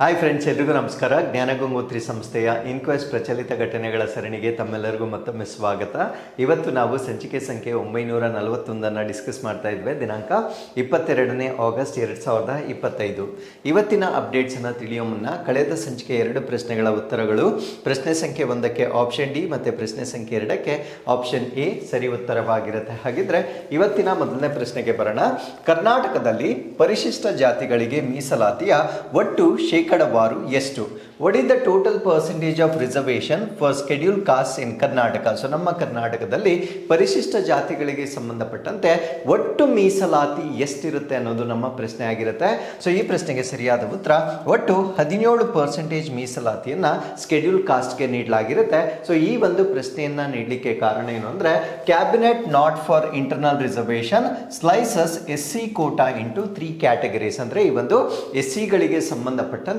Hi friends, ಎಲ್ರಿಗೂ ನಮಸ್ಕಾರ. ಜ್ಞಾನಗಂಗೋತ್ರಿ ಸಂಸ್ಥೆಯ ಇನ್ಕ್ವೆಸ್ಟ್ ಪ್ರಚಲಿತ ಘಟನೆಗಳ ಸರಣಿಗೆ ತಮ್ಮೆಲ್ಲರಿಗೂ ಮತ್ತೊಮ್ಮೆ ಸ್ವಾಗತ. ಇವತ್ತು ನಾವು ಸಂಚಿಕೆ ಸಂಖ್ಯೆ 941 ಡಿಸ್ಕಸ್ ಮಾಡ್ತಾ ಇದ್ವಿ. ದಿನಾಂಕ 22 ಆಗಸ್ಟ್ 2025. ಇವತ್ತಿನ ಅಪ್ಡೇಟ್ಸನ್ನು ತಿಳಿಯೋ ಮುನ್ನ ಕಳೆದ ಸಂಚಿಕೆ 2 ಪ್ರಶ್ನೆಗಳ ಉತ್ತರಗಳು, ಪ್ರಶ್ನೆ ಸಂಖ್ಯೆ 1ಕ್ಕೆ ಆಪ್ಷನ್ ಡಿ ಮತ್ತು ಪ್ರಶ್ನೆ ಸಂಖ್ಯೆ 2ಕ್ಕೆ ಆಪ್ಷನ್ ಎ ಸರಿ ಉತ್ತರವಾಗಿರುತ್ತೆ. ಹಾಗಿದ್ರೆ ಇವತ್ತಿನ ಮೊದಲನೇ ಪ್ರಶ್ನೆಗೆ ಬರೋಣ. ಕರ್ನಾಟಕದಲ್ಲಿ ಪರಿಶಿಷ್ಟ ಜಾತಿಗಳಿಗೆ ಮೀಸಲಾತಿಯ ಒಟ್ಟು ಶೇಕಡವಾರು ಎಷ್ಟು? What is the total percentage of reservation for schedule caste in Karnataka? So ನಮ್ಮ ಕರ್ನಾಟಕದಲ್ಲಿ ಪರಿಶಿಷ್ಟ ಜಾತಿಗಳಿಗೆ ಸಂಬಂಧಪಟ್ಟಂತೆ ಒಟ್ಟು ಮೀಸಲಾತಿ ಎಷ್ಟಿರುತ್ತೆ ಅನ್ನೋದು ನಮ್ಮ ಪ್ರಶ್ನೆ ಆಗಿರುತ್ತೆ. ಸೊ ಈ ಪ್ರಶ್ನೆಗೆ ಸರಿಯಾದ ಉತ್ತರ ಒಟ್ಟು 17% ಮೀಸಲಾತಿಯನ್ನ ಶೆಡ್ಯೂಲ್ ಕಾಸ್ಟ್ಗೆ ನೀಡಲಾಗಿರುತ್ತೆ. ಸೊ ಈ ಒಂದು ಪ್ರಶ್ನೆಯನ್ನ ನೀಡಲಿಕ್ಕೆ ಕಾರಣ ಏನು ಅಂದ್ರೆ, cabinet nod for internal reservation slices SC quota into 3 categories. ಅಂದ್ರೆ ಈ ಒಂದು SC ಗಳಿಗೆ ಸಂಬಂಧಪಟ್ಟಂತೆ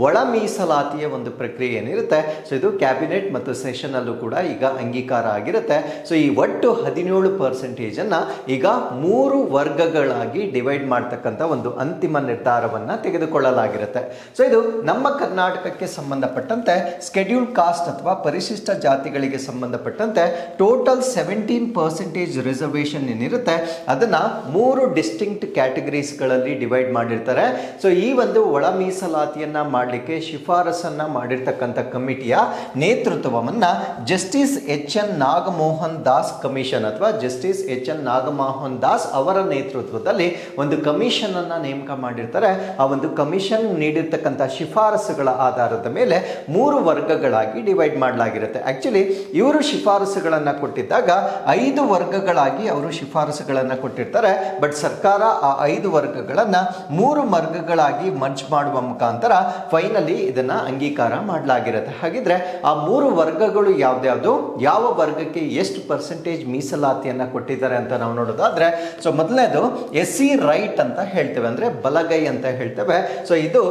ಒಳ ಮೀಸಲಾತಿಯ ಒಂದು ಪ್ರಕ್ರಿಯೆ ಏನಿರುತ್ತೆ, ಸೊ ಇದು ಕ್ಯಾಬಿನೆಟ್ ಮತ್ತು ಸೆಷನ್ ಅಲ್ಲೂ ಕೂಡ ಈಗ ಅಂಗೀಕಾರ ಆಗಿರುತ್ತೆ. ಸೊ ಈ ಒಟ್ಟು 17% ಅನ್ನ ಈಗ 3 ವರ್ಗಗಳಾಗಿ ಡಿವೈಡ್ ಮಾಡ್ತಕ್ಕಂಥ ಒಂದು ಅಂತಿಮ ನಿರ್ಧಾರವನ್ನ ತೆಗೆದುಕೊಳ್ಳಲಾಗಿರುತ್ತೆ. ಸೊ ಇದು ನಮ್ಮ ಕರ್ನಾಟಕಕ್ಕೆ ಸಂಬಂಧಪಟ್ಟಂತೆ ಶೆಡ್ಯೂಲ್ ಕಾಸ್ಟ್ ಅಥವಾ ಪರಿಶಿಷ್ಟ ಜಾತಿಗಳಿಗೆ ಸಂಬಂಧಪಟ್ಟಂತೆ ಟೋಟಲ್ 17% ರಿಸರ್ವೇಷನ್ ಏನಿರುತ್ತೆ ಅದನ್ನ 3 ಡಿಸ್ಟಿಂಕ್ಟ್ ಕ್ಯಾಟಗರೀಸ್ಗಳಲ್ಲಿ ಡಿವೈಡ್ ಮಾಡಿರ್ತಾರೆ. ಸೊ ಈ ಒಂದು ಒಳ ಮೀಸಲಾತಿಯನ್ನ ಮಾಡಲಿಕ್ಕೆ ಶಿಫಾರಸನ್ನ ಮಾಡಿರ್ತಕ್ಕಂಥ ಕಮಿಟಿಯ ನೇತೃತ್ವವನ್ನ justice HN Nagamohan Das commission ಅಥವಾ ಜಸ್ಟಿಸ್ HN ನಾಗಮೋಹನ್ ದಾಸ್ ಅವರ ನೇತೃತ್ವದಲ್ಲಿ ಒಂದು ಕಮಿಷನ್ ಅನ್ನ ನೇಮಕ ಮಾಡಿರ್ತಾರೆ. ಆ ಒಂದು ಕಮಿಷನ್ ನೀಡಿರ್ತಕ್ಕಂಥ ಶಿಫಾರಸುಗಳ ಆಧಾರದ ಮೇಲೆ 3 ವರ್ಗಗಳಾಗಿ ಡಿವೈಡ್ ಮಾಡಲಾಗಿರುತ್ತೆ. ಆಕ್ಚುಲಿ ಇವರು ಶಿಫಾರಸುಗಳನ್ನ ಕೊಟ್ಟಿದ್ದಾಗ 5 ವರ್ಗಗಳಾಗಿ ಅವರು ಶಿಫಾರಸುಗಳನ್ನ ಕೊಟ್ಟಿರ್ತಾರೆ. ಬಟ್ ಸರ್ಕಾರ ಆ 5 ವರ್ಗಗಳನ್ನ 3 ವರ್ಗಗಳಾಗಿ ಮರ್ಜ್ ಮಾಡುವ ಮುಖಾಂತರ ಫೈನಲಿ ಇದನ್ನ ಅಂಗೀಕಾರ ಮಾಡಲಾಗಿರುತ್ತೆ. ಹಾಗಿದ್ರೆ ಆ 3 ವರ್ಗಗಳು ಯಾವ್ದ್ಯಾವ್ದು, ಯಾವ ವರ್ಗಕ್ಕೆ ಎಷ್ಟು ಪರ್ಸೆಂಟೇಜ್ ಮೀಸಲಾತಿಯನ್ನ ಕೊಟ್ಟಿದ್ದಾರೆ ಅಂತ ನಾವು ನೋಡೋದಾದ್ರೆ, ಸೊ ಮೊದಲನೇದು SC ರೈಟ್ ಅಂತ ಹೇಳ್ತೇವೆ, ಅಂದ್ರೆ ಬಲಗೈ ಅಂತ ಹೇಳ್ತೇವೆ. ಸೊ ಇದು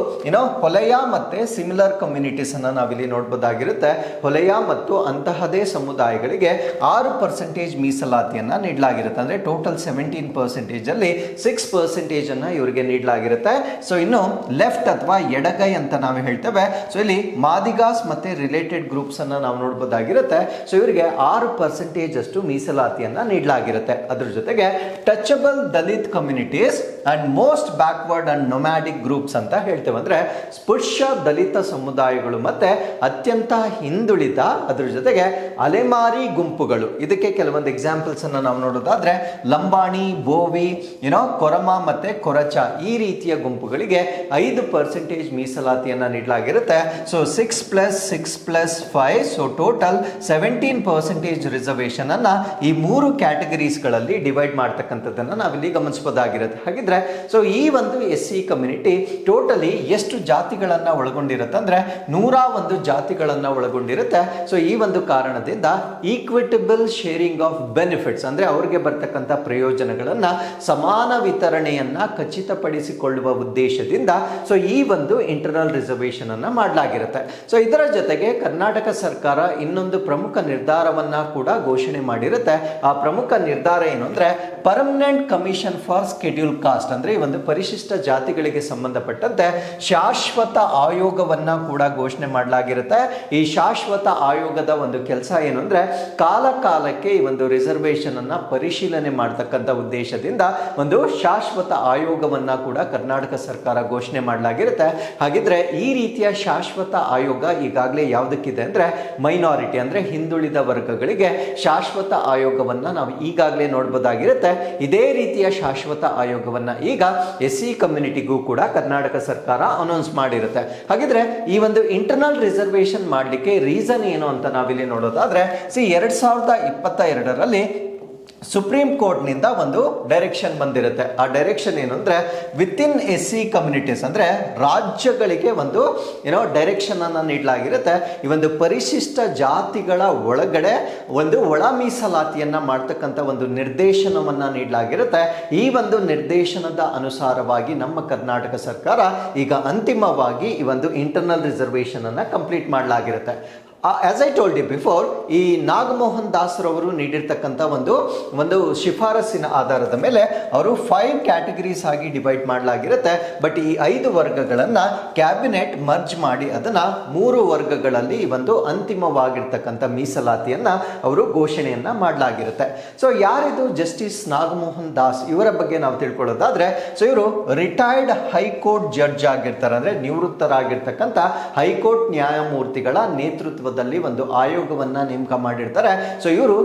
ಹೊಲೆಯ ಮತ್ತೆ ಸಿಮಿಲರ್ ಕಮ್ಯುನಿಟೀಸ್ ಅನ್ನ ನಾವಿಲ್ಲಿ ನೋಡಬಹುದಾಗಿರುತ್ತೆ. ಹೊಲೆಯ ಮತ್ತು ಅಂತಹದೇ ಸಮುದಾಯಗಳಿಗೆ 6% ಮೀಸಲಾತಿಯನ್ನ ನೀಡಲಾಗಿರುತ್ತೆ. ಅಂದ್ರೆ ಟೋಟಲ್ 17% ಅಲ್ಲಿ 6% ಅನ್ನ ಇವರಿಗೆ ನೀಡಲಾಗಿರುತ್ತೆ. ಸೊ ಇನ್ನು ಲೆಫ್ಟ್ ಅಥವಾ ಎಡಗೈ ಅಂತ ನಾವು ಹೇಳ್ತೇವೆ. ಸೊ ಇಲ್ಲಿ ಮಾದಿಗಾಸ್ ಮತ್ತೆ ರಿಲೇಟೆಡ್ ಗ್ರೂಪ್ಸ್ ಅನ್ನ ನಾವು ನೋಡಬಹುದಾಗಿರುತ್ತೆ. ಸೊ ಇವರಿಗೆ 6% ಅಷ್ಟು ಮೀಸಲಾತಿಯನ್ನ ನೀಡಲಾಗಿರುತ್ತೆ. ಅದ್ರ ಜೊತೆಗೆ touchable Dalit communities and most backward and nomadic groups ಅಂತ ಹೇಳ್ತೇವೆ. ಅಂದ್ರೆ ಸ್ಪೃಶ್ಯ ದಲಿತ ಸಮುದಾಯಗಳು ಮತ್ತೆ ಅತ್ಯಂತ ಹಿಂದುಳಿದ, ಅದ್ರ ಜೊತೆಗೆ ಅಲೆಮಾರಿ ಗುಂಪುಗಳು. ಇದಕ್ಕೆ ಕೆಲವೊಂದು ಎಕ್ಸಾಂಪಲ್ಸ್ ಅನ್ನ ನಾವು ನೋಡೋದಾದ್ರೆ ಲಂಬಾಣಿ, ಬೋವಿ, ಕೊರಮ ಮತ್ತೆ ಕೊರಚ ಈ ರೀತಿಯ ಗುಂಪುಗಳಿಗೆ 5% ಮೀಸಲಾತಿಯನ್ನ ನೀಡಲಾಗಿರುತ್ತೆ. ಸೊ 6+6+5 ಸೊ ಟೋಟಲ್ 17% ರಿಸರ್ವೇಷನ್ ಅನ್ನ ಈ 3 ಕ್ಯಾಟಗರೀಸ್ ಗಳಲ್ಲಿ ಡಿವೈಡ್ ಮಾಡ್ತಕ್ಕಂಥದ್ದನ್ನ ನಾವಿಲ್ಲಿ ಗಮನಿಸಬಹುದಾಗಿರುತ್ತೆ. ಹಾಗಿದ್ರೆ ಸೊ ಈ ಒಂದು SC ಕಮ್ಯುನಿಟಿ ಟೋಟಲಿ ಎಷ್ಟು ಜಾತಿಗಳನ್ನ ಒಳಗೊಂಡಿರುತ್ತೆ ಅಂದ್ರೆ 101 ಜಾತಿಗಳನ್ನ ಒಳಗೊಂಡಿರುತ್ತೆ. ಸೊ ಈ ಒಂದು ಕಾರಣದಿಂದ ಈಕ್ವಿಟಬಲ್ ಶೇರಿಂಗ್ ಆಫ್ ಬೆನಿಫಿಟ್ಸ್ ಅಂದ್ರೆ ಅವ್ರಿಗೆ ಬರ್ತಕ್ಕಂಥ ಪ್ರಯೋಜನಗಳನ್ನ ಸಮಾನ ವಿತರಣೆಯನ್ನ ಖಚಿತಪಡಿಸಿಕೊಳ್ಳುವ ಉದ್ದೇಶದಿಂದ ಸೊ ಈ ಒಂದು ಇಂಟರ್ನಲ್ ರಿಸರ್ವೇಷನ್ ಅನ್ನ ಮಾಡಲಾಗಿರುತ್ತೆ. ಸೊ ಇದರ ಜೊತೆಗೆ ಕರ್ನಾಟಕ ಸರ್ಕಾರ ಇನ್ನೊಂದು ಪ್ರಮುಖ ನಿರ್ಧಾರವನ್ನ ಕೂಡ ಘೋಷಣೆ ಮಾಡಿರುತ್ತೆ. ಆ ಪ್ರಮುಖ ನಿರ್ಧಾರ ಏನು ಅಂದ್ರೆ permanent commission for schedule caste, ಅಂದ್ರೆ ಈ ಒಂದು ಪರಿಶಿಷ್ಟ ಜಾತಿಗಳಿಗೆ ಸಂಬಂಧಪಟ್ಟಂತೆ ಶಾಶ್ವತ ಆಯೋಗವನ್ನ ಕೂಡ ಘೋಷಣೆ ಮಾಡಲಾಗಿರುತ್ತೆ. ಈ ಶಾಶ್ವತ ಆಯೋಗದ ಒಂದು ಕೆಲಸ ಏನು ಅಂದ್ರೆ ಕಾಲ ಕಾಲಕ್ಕೆ ಈ ಒಂದು ರಿಸರ್ವೇಷನ್ ಅನ್ನ ಪರಿಶೀಲನೆ ಮಾಡತಕ್ಕಂಥ ಉದ್ದೇಶದಿಂದ ಒಂದು ಶಾಶ್ವತ ಆಯೋಗವನ್ನ ಕೂಡ ಕರ್ನಾಟಕ ಸರ್ಕಾರ ಘೋಷಣೆ ಮಾಡಲಾಗಿರುತ್ತೆ. ಹಾಗಿದ್ರೆ ಈ ರೀತಿಯ ಶಾಶ್ವತ ಆಯೋಗ ಈಗಾಗಲೇ ಯಾವುದಕ್ಕಿದೆ ಅಂದ್ರೆ ಮೈನಾರಿಟಿ ಅಂದ್ರೆ ಹಿಂದುಳಿದ ವರ್ಗಗಳಿಗೆ ಶಾಶ್ವತ ಆಯೋಗವನ್ನ ನಾವು ಈಗಾಗಲೇ ನೋಡಬಹುದಾಗಿರುತ್ತೆ. ಇದೇ ರೀತಿಯ ಶಾಶ್ವತ ಆಯೋಗವನ್ನ ಈಗ SC ಕಮ್ಯುನಿಟಿಗೂ ಕೂಡ ಕರ್ನಾಟಕ ಸರ್ಕಾರ ಅನೌನ್ಸ್ ಮಾಡಿರುತ್ತೆ. ಹಾಗಿದ್ರೆ ಈ ಒಂದು ಇಂಟರ್ನಲ್ ರಿಸರ್ವೇಷನ್ ಮಾಡಲಿಕ್ಕೆ ರೀಸನ್ ಏನು ಅಂತ ನಾವಿಲ್ಲಿ ನೋಡೋದಾದ್ರೆ, 2022ರಲ್ಲಿ ಸುಪ್ರೀಂ ಕೋರ್ಟ್ ನಿಂದ ಒಂದು ಡೈರೆಕ್ಷನ್ ಬಂದಿರುತ್ತೆ. ಆ ಡೈರೆಕ್ಷನ್ ಏನು ಅಂದ್ರೆ ವಿತ್ ಇನ್ SC ಕಮ್ಯುನಿಟೀಸ್ ಅಂದ್ರೆ ರಾಜ್ಯಗಳಿಗೆ ಒಂದು ಡೈರೆಕ್ಷನ್ ಅನ್ನ ನೀಡಲಾಗಿರುತ್ತೆ. ಈ ಒಂದು ಪರಿಶಿಷ್ಟ ಜಾತಿಗಳ ಒಳಗಡೆ ಒಂದು ಒಳ ಮೀಸಲಾತಿಯನ್ನ ಮಾಡ್ತಕ್ಕಂಥ ಒಂದು ನಿರ್ದೇಶನವನ್ನ ನೀಡಲಾಗಿರುತ್ತೆ. ಈ ಒಂದು ನಿರ್ದೇಶನದ ಅನುಸಾರವಾಗಿ ನಮ್ಮ ಕರ್ನಾಟಕ ಸರ್ಕಾರ ಈಗ ಅಂತಿಮವಾಗಿ ಈ ಒಂದು ಇಂಟರ್ನಲ್ ರಿಸರ್ವೇಷನ್ ಅನ್ನ ಕಂಪ್ಲೀಟ್ ಮಾಡಲಾಗಿರುತ್ತೆ. As I told you before, ಈ ನಾಗಮೋಹನ್ ದಾಸ್ರವರು ನೀಡಿರ್ತಕ್ಕಂಥ ಒಂದು ಶಿಫಾರಸ್ಸಿನ ಆಧಾರದ ಮೇಲೆ ಅವರು 5 ಕ್ಯಾಟಗರೀಸ್ ಆಗಿ ಡಿವೈಡ್ ಮಾಡಲಾಗಿರುತ್ತೆ. ಬಟ್ ಈ 5 ವರ್ಗಗಳನ್ನು ಕ್ಯಾಬಿನೆಟ್ ಮರ್ಜ್ ಮಾಡಿ ಅದನ್ನ 3 ವರ್ಗಗಳಲ್ಲಿ ಒಂದು ಅಂತಿಮವಾಗಿರ್ತಕ್ಕಂಥ ಮೀಸಲಾತಿಯನ್ನ ಅವರು ಘೋಷಣೆಯನ್ನ ಮಾಡಲಾಗಿರುತ್ತೆ. ಸೊ ಯಾರಿದು ಜಸ್ಟಿಸ್ ನಾಗಮೋಹನ್ ದಾಸ್, ಇವರ ಬಗ್ಗೆ ನಾವು ತಿಳ್ಕೊಳ್ಳೋದಾದ್ರೆ, ಸೊ ಇವರು ರಿಟೈರ್ಡ್ ಹೈಕೋರ್ಟ್ ಜಡ್ಜ್ ಆಗಿರ್ತಾರೆ, ಅಂದ್ರೆ ನಿವೃತ್ತರಾಗಿರ್ತಕ್ಕಂಥ ಹೈಕೋರ್ಟ್ ನ್ಯಾಯಮೂರ್ತಿಗಳ ನೇತೃತ್ವದಲ್ಲಿ ಒಂದು ಆಯೋಗವನ್ನ ನೇಮಕ ಮಾಡಿರ್ತಾರೆ. ಸೊ ಇವರು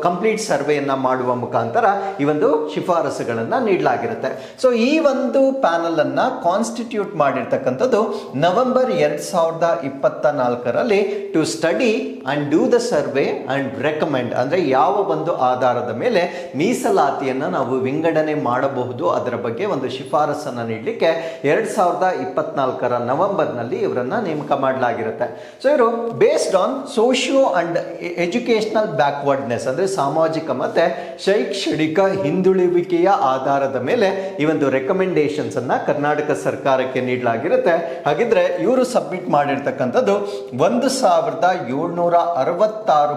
ಕಂಪ್ಲೀಟ್ ಸರ್ವೆಯನ್ನ ಮಾಡುವ ಮುಖಾಂತರ ಈ ಒಂದು ಶಿಫಾರಸುಗಳನ್ನ ನೀಡಲಾಗಿರುತ್ತೆ. ಸೊ ಈ ಒಂದು ಪ್ಯಾನಲ್ ಅನ್ನ ಕಾನ್ಸ್ಟಿಟ್ಯೂಟ್ ಮಾಡಿರ್ತಕ್ಕಂಥದ್ದು ನವೆಂಬರ್ 2024ರಲ್ಲಿ to study and do the survey and recommend, ಅಂದ್ರೆ ಯಾವ ಒಂದು ಆಧಾರದ ಮೇಲೆ ಮೀಸಲಾತಿಯನ್ನ ನಾವು ವಿಂಗಡಣೆ ಮಾಡಬಹುದು ಅದರ ಬಗ್ಗೆ ಒಂದು ಶಿಫಾರಸನ್ನ ನೀಡಲಿಕ್ಕೆ 2024ರ ನವೆಂಬರ್ನಲ್ಲಿ ಇವರನ್ನ ನೇಮಕ ಮಾಡಲಾಗಿರುತ್ತೆ. ಸೊ ಇವರು based on socio and educational backwardness, ಅಂದ್ರೆ ಸಾಮಾಜಿಕ ಮತ್ತೆ ಶೈಕ್ಷಣಿಕ ಹಿಂದುಳಿಯುವಿಕೆಯ ಆಧಾರದ ಮೇಲೆ ಈ ಒಂದು ರೆಕಮೆಂಡೇಶನ್ಸ್ ಅನ್ನ ಕರ್ನಾಟಕ ಸರ್ಕಾರಕ್ಕೆ ನೀಡಲಾಗಿರುತ್ತೆ. ಹಾಗಿದ್ರೆ ಇವರು ಸಬ್ಮಿಟ್ ಮಾಡಿರ್ತಕ್ಕಂಥದ್ದು 1766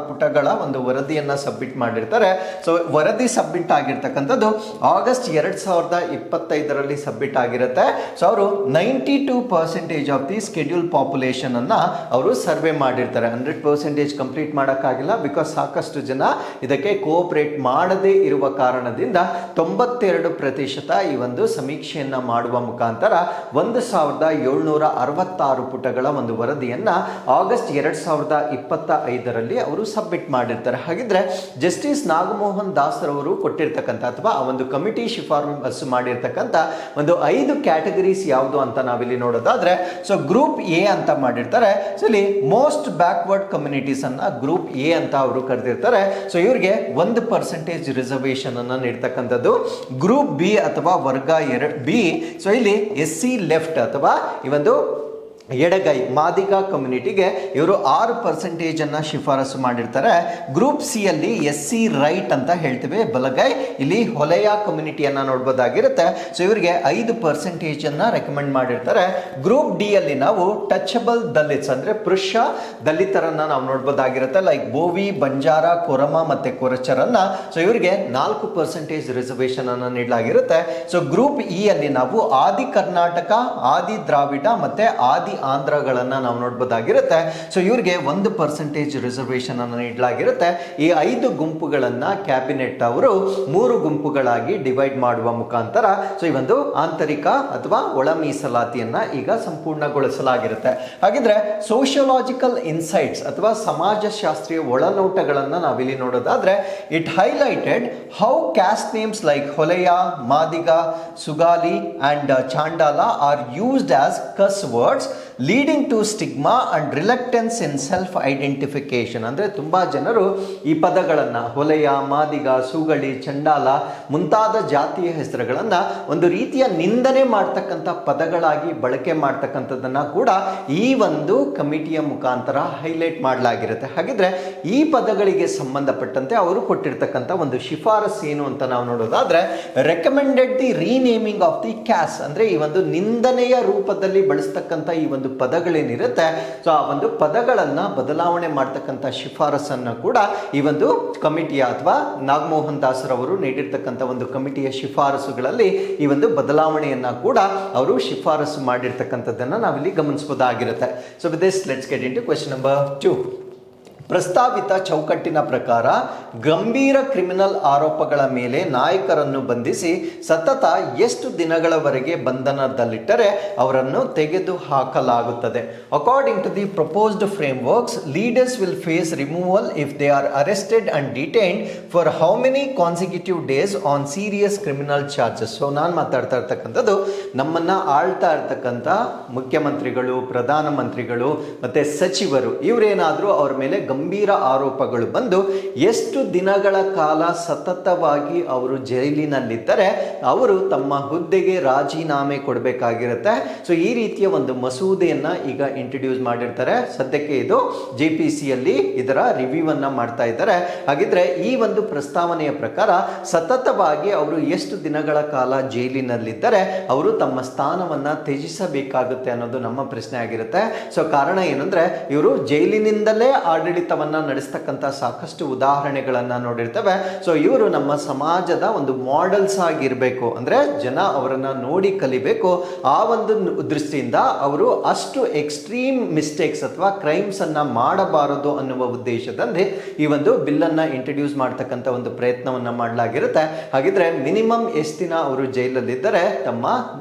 ಪುಟಗಳ ಒಂದು ವರದಿಯನ್ನ ಸಬ್ಮಿಟ್ ಮಾಡಿರ್ತಾರೆ. ಸೊ ವರದಿ ಸಬ್ಮಿಟ್ ಆಗಿರ್ತಕ್ಕಂಥದ್ದು ಆಗಸ್ಟ್ 2025ರಲ್ಲಿ ಸಬ್ಮಿಟ್ ಆಗಿರುತ್ತೆ. ಸೊ ಅವರು 92% ಆಫ್ ದಿ ಸ್ಕೆಡ್ಯೂಲ್ ಪಾಪ್ಯುಲೇಷನ್ ಅನ್ನ ಅವರು ಸರ್ವೆ ಮಾಡಿರ್ತಾರೆ. 100% ಕಂಪ್ಲೀಟ್ ಮಾಡೋಕ್ಕಾಗಿಲ್ಲ, ಬಿಕಾಸ್ ಸಾಕಷ್ಟು ಜನ ಇದಕ್ಕೆ ಕೋಆಪರೇಟ್ ಮಾಡದೇ ಇರುವ ಕಾರಣದಿಂದ 92% ಈ ಒಂದು ಸಮೀಕ್ಷೆಯನ್ನ ಮಾಡುವ ಮುಖಾಂತರ 1766 ಪುಟಗಳ ಒಂದು ವರದಿಯನ್ನ ಆಗಸ್ಟ್ 2025ರಲ್ಲಿ ಅವರು ಸಬ್ಮಿಟ್ ಮಾಡಿರ್ತಾರೆ. ಹಾಗಿದ್ರೆ ಜಸ್ಟಿಸ್ ನಾಗಮೋಹನ್ ದಾಸ್ರವರು ಕೊಟ್ಟಿರ್ತಕ್ಕಂಥ ಅಥವಾ ಆ ಒಂದು ಕಮಿಟಿ ಶಿಫಾರಸು ಮಾಡಿರ್ತಕ್ಕಂಥ ಒಂದು 5 ಕ್ಯಾಟಗರೀಸ್ ಯಾವುದು ಅಂತ ನಾವಿಲ್ಲಿ ನೋಡೋದಾದ್ರೆ, ಸೊ ಗ್ರೂಪ್ ಎ ಅಂತ ಮಾಡಿರ್ತಾರೆ. ಸೊ ಇಲ್ಲಿ ಮೋಸ್ಟ್ ಬ್ಯಾಕ್ವರ್ಡ್ ಕಮ್ಯುನಿಟೀಸ್ ಅನ್ನ ಗ್ರೂಪ್ ಎ ಅಂತ ಅವರು ಕರೆದಿರ್ತಾರೆ. ಸೊ ಇವರಿಗೆ 1% ರಿಸರ್ವೇಶನ್ ಅನ್ನ ನೀಡ್ತಕ್ಕಂಥದ್ದು. ಗ್ರೂಪ್ ಬಿ ಅಥವಾ ವರ್ಗ ಬಿ, ಸೊ ಇಲ್ಲಿ SC ಲೆಫ್ಟ್ ಅಥವಾ ಈ ಒಂದು ಎಡಗೈ ಮಾದಿಗ ಕಮ್ಯುನಿಟಿಗೆ ಇವರು 6% ಅನ್ನ ಶಿಫಾರಸು ಮಾಡಿರ್ತಾರೆ. ಗ್ರೂಪ್ ಸಿ ಅಲ್ಲಿ SC ರೈಟ್ ಅಂತ ಹೇಳ್ತೀವಿ, ಬಲಗೈ, ಇಲ್ಲಿ ಹೊಲೆಯ ಕಮ್ಯುನಿಟಿಯನ್ನ ನೋಡ್ಬೋದಾಗಿರುತ್ತೆ. ಸೊ ಇವರಿಗೆ 5% ಅನ್ನ ರೆಕಮೆಂಡ್ ಮಾಡಿರ್ತಾರೆ. ಗ್ರೂಪ್ ಡಿ ಅಲ್ಲಿ ನಾವು ಟಚಬಲ್ ದಲಿತ್ಸ್ ಅಂದ್ರೆ ಪುರುಷ ದಲಿತರನ್ನ ನಾವು ನೋಡ್ಬೋದಾಗಿರುತ್ತೆ, ಲೈಕ್ ಬೋವಿ, ಬಂಜಾರ, ಕೊರಮ ಮತ್ತೆ ಕೊರಚರನ್ನ. ಸೊ ಇವರಿಗೆ 4% ರಿಸರ್ವೇಶನ್ ಅನ್ನ ನೀಡಲಾಗಿರುತ್ತೆ. ಸೊ ಗ್ರೂಪ್ ಇ ಅಲ್ಲಿ ನಾವು ಆದಿ ಕರ್ನಾಟಕ, ಆದಿ ದ್ರಾವಿಡ ಮತ್ತೆ ಆದಿ ಆಂಧ್ರಗಳನ್ನ ನಾವು ನೋಡಬಹುದಾಗಿರುತ್ತೆ. ಸೊ ಇವರಿಗೆ 1% ರಿಸರ್ವೇಶನ್ ಅನ್ನು ನೀಡಲಾಗಿರುತ್ತೆ. ಈ 5 ಗುಂಪುಗಳನ್ನ ಕ್ಯಾಬಿನೆಟ್ ಅವರು 3 ಗುಂಪುಗಳಾಗಿ ಡಿವೈಡ್ ಮಾಡುವ ಮುಖಾಂತರ ಸೊ ಈ ಒಂದು ಆಂತರಿಕ ಅಥವಾ ಒಳ ಮೀಸಲಾತಿಯನ್ನ ಈಗ ಸಂಪೂರ್ಣಗೊಳಿಸಲಾಗಿರುತ್ತೆ. ಹಾಗಿದ್ರೆ ಸೋಷಿಯೋಲಾಜಿಕಲ್ ಇನ್ಸೈಟ್ಸ್ ಅಥವಾ ಸಮಾಜಶಾಸ್ತ್ರೀಯ ಒಳನೋಟಗಳನ್ನ ನಾವಿಲ್ಲಿ ನೋಡೋದಾದ್ರೆ, it highlighted how caste names like Holeya, Madiga, Sugali and Chandala are used as cuss words leading to stigma and reluctance in self identification. ಅಂದರೆ ತುಂಬ ಜನರು ಈ ಪದಗಳನ್ನು ಹೊಲೆಯ, ಮಾದಿಗ, ಸುಗಳಿ, ಚಂಡಾಲ ಮುಂತಾದ ಜಾತಿಯ ಹೆಸರುಗಳನ್ನು ಒಂದು ರೀತಿಯ ನಿಂದನೆ ಮಾಡ್ತಕ್ಕಂಥ ಪದಗಳಾಗಿ ಬಳಕೆ ಮಾಡ್ತಕ್ಕಂಥದ್ದನ್ನು ಕೂಡ ಈ ಒಂದು ಕಮಿಟಿಯ ಮುಖಾಂತರ ಹೈಲೈಟ್ ಮಾಡಲಾಗಿರುತ್ತೆ. ಹಾಗಿದ್ರೆ ಈ ಪದಗಳಿಗೆ ಸಂಬಂಧಪಟ್ಟಂತೆ ಅವರು ಕೊಟ್ಟಿರ್ತಕ್ಕಂಥ ಒಂದು ಶಿಫಾರಸ್ ಏನು ಅಂತ ನಾವು ನೋಡೋದಾದ್ರೆ, recommended the renaming of the caste, ಅಂದರೆ ಈ ಒಂದು ನಿಂದನೆಯ ರೂಪದಲ್ಲಿ ಬಳಸ್ತಕ್ಕಂಥ ಈ ಒಂದು ಪದಗಳೇನಿರುತ್ತೆ, ಸೊ ಆ ಒಂದು ಪದಗಳನ್ನ ಬದಲಾವಣೆ ಮಾಡ್ತಕ್ಕಂಥ ಶಿಫಾರಸನ್ನ ಕೂಡ ಈ ಒಂದು ಕಮಿಟಿಯ ಅಥವಾ ನಾಗಮೋಹನ್ ದಾಸ್ರವರು ನೀಡಿರ್ತಕ್ಕಂಥ ಒಂದು ಕಮಿಟಿಯ ಶಿಫಾರಸುಗಳಲ್ಲಿ ಈ ಒಂದು ಬದಲಾವಣೆಯನ್ನ ಕೂಡ ಅವರು ಶಿಫಾರಸು ಮಾಡಿರ್ತಕ್ಕಂಥದ್ದನ್ನ ನಾವಿಲ್ಲಿ ಗಮನಿಸಬಹುದಾಗಿರುತ್ತೆ. So with this let's get into question number 2. ಪ್ರಸ್ತಾವಿತ ಚೌಕಟ್ಟಿನ ಪ್ರಕಾರ ಗಂಭೀರ ಕ್ರಿಮಿನಲ್ ಆರೋಪಗಳ ಮೇಲೆ ನಾಯಕರನ್ನು ಬಂಧಿಸಿ ಸತತ ಎಷ್ಟು ದಿನಗಳವರೆಗೆ ಬಂಧನದಲ್ಲಿಟ್ಟರೆ ಅವರನ್ನು ತೆಗೆದು ಹಾಕಲಾಗುತ್ತದೆ? According to the proposed frameworks, leaders will face removal if they are arrested and detained for how many consecutive days on serious criminal charges. So ನಾನು ಮಾತಾಡ್ತಾ ಇರ್ತಕ್ಕಂಥದ್ದು ನಮ್ಮನ್ನ ಆಳ್ತಾ ಇರ್ತಕ್ಕಂಥ ಮುಖ್ಯಮಂತ್ರಿಗಳು, ಪ್ರಧಾನಮಂತ್ರಿಗಳು ಮತ್ತೆ ಸಚಿವರು, ಇವರೇನಾದರೂ ಅವ್ರ ಮೇಲೆ ಗಂಭೀರ ಗಂಭೀರ ಆರೋಪಗಳು ಬಂದು ಎಷ್ಟು ದಿನಗಳ ಕಾಲ ಸತತವಾಗಿ ಅವರು ಜೈಲಿನಲ್ಲಿದ್ದರೆ ಅವರು ತಮ್ಮ ಹುದ್ದೆಗೆ ರಾಜೀನಾಮೆ ಕೊಡಬೇಕಾಗಿರುತ್ತೆ. ಸೊ ಈ ರೀತಿಯ ಒಂದು ಮಸೂದೆಯನ್ನ ಈಗ ಇಂಟ್ರೊಡ್ಯೂಸ್ ಮಾಡಿರ್ತಾರೆ. ಸದ್ಯಕ್ಕೆ ಇದು JPCಯಲ್ಲಿ ಇದರ ರಿವ್ಯೂ ಅನ್ನ ಮಾಡ್ತಾ ಇದ್ದಾರೆ. ಹಾಗಿದ್ರೆ ಈ ಒಂದು ಪ್ರಸ್ತಾವನೆಯ ಪ್ರಕಾರ ಸತತವಾಗಿ ಅವರು ಎಷ್ಟು ದಿನಗಳ ಕಾಲ ಜೈಲಿನಲ್ಲಿದ್ದರೆ ಅವರು ತಮ್ಮ ಸ್ಥಾನವನ್ನ ತ್ಯಜಿಸಬೇಕಾಗುತ್ತೆ ಅನ್ನೋದು ನಮ್ಮ ಪ್ರಶ್ನೆ ಆಗಿರುತ್ತೆ. ಸೊ ಕಾರಣ ಏನಂದ್ರೆ ಇವರು ಜೈಲಿನಿಂದಲೇ ಆಡಳಿತವನ್ನ ನಡೆಸ್ತಕ್ಕಂಥ ಸಾಕಷ್ಟು ಉದಾಹರಣೆಗಳನ್ನ ನೋಡಿರ್ತೇವೆ. ಸೊ ಇವರು ನಮ್ಮ ಸಮಾಜದ ಒಂದು ಮಾಡೆಲ್ಸ್ ಆಗಿರ್ಬೇಕು, ಅಂದ್ರೆ ಜನ ಅವರನ್ನ ನೋಡಿ ಕಲಿಬೇಕು. ಆ ಒಂದು ದೃಷ್ಟಿಯಿಂದ ಅವರು ಅಷ್ಟು ಎಕ್ಸ್ಟ್ರೀಮ್ ಮಿಸ್ಟೇಕ್ಸ್ ಅಥವಾ ಕ್ರೈಮ್ಸ್ ಅನ್ನ ಮಾಡಬಾರದು ಅನ್ನುವ ಉದ್ದೇಶದಲ್ಲಿ ಈ ಒಂದು ಬಿಲ್ ಅನ್ನ ಇಂಟ್ರೊಡ್ಯೂಸ್ ಮಾಡ್ತಕ್ಕಂಥ ಒಂದು ಪ್ರಯತ್ನವನ್ನ ಮಾಡಲಾಗಿರುತ್ತೆ. ಹಾಗಿದ್ರೆ ಮಿನಿಮಮ್ ಎಷ್ಟು ದಿನ ಅವರು ಜೈಲಲ್ಲಿದ್ದರೆ ತಮ್ಮ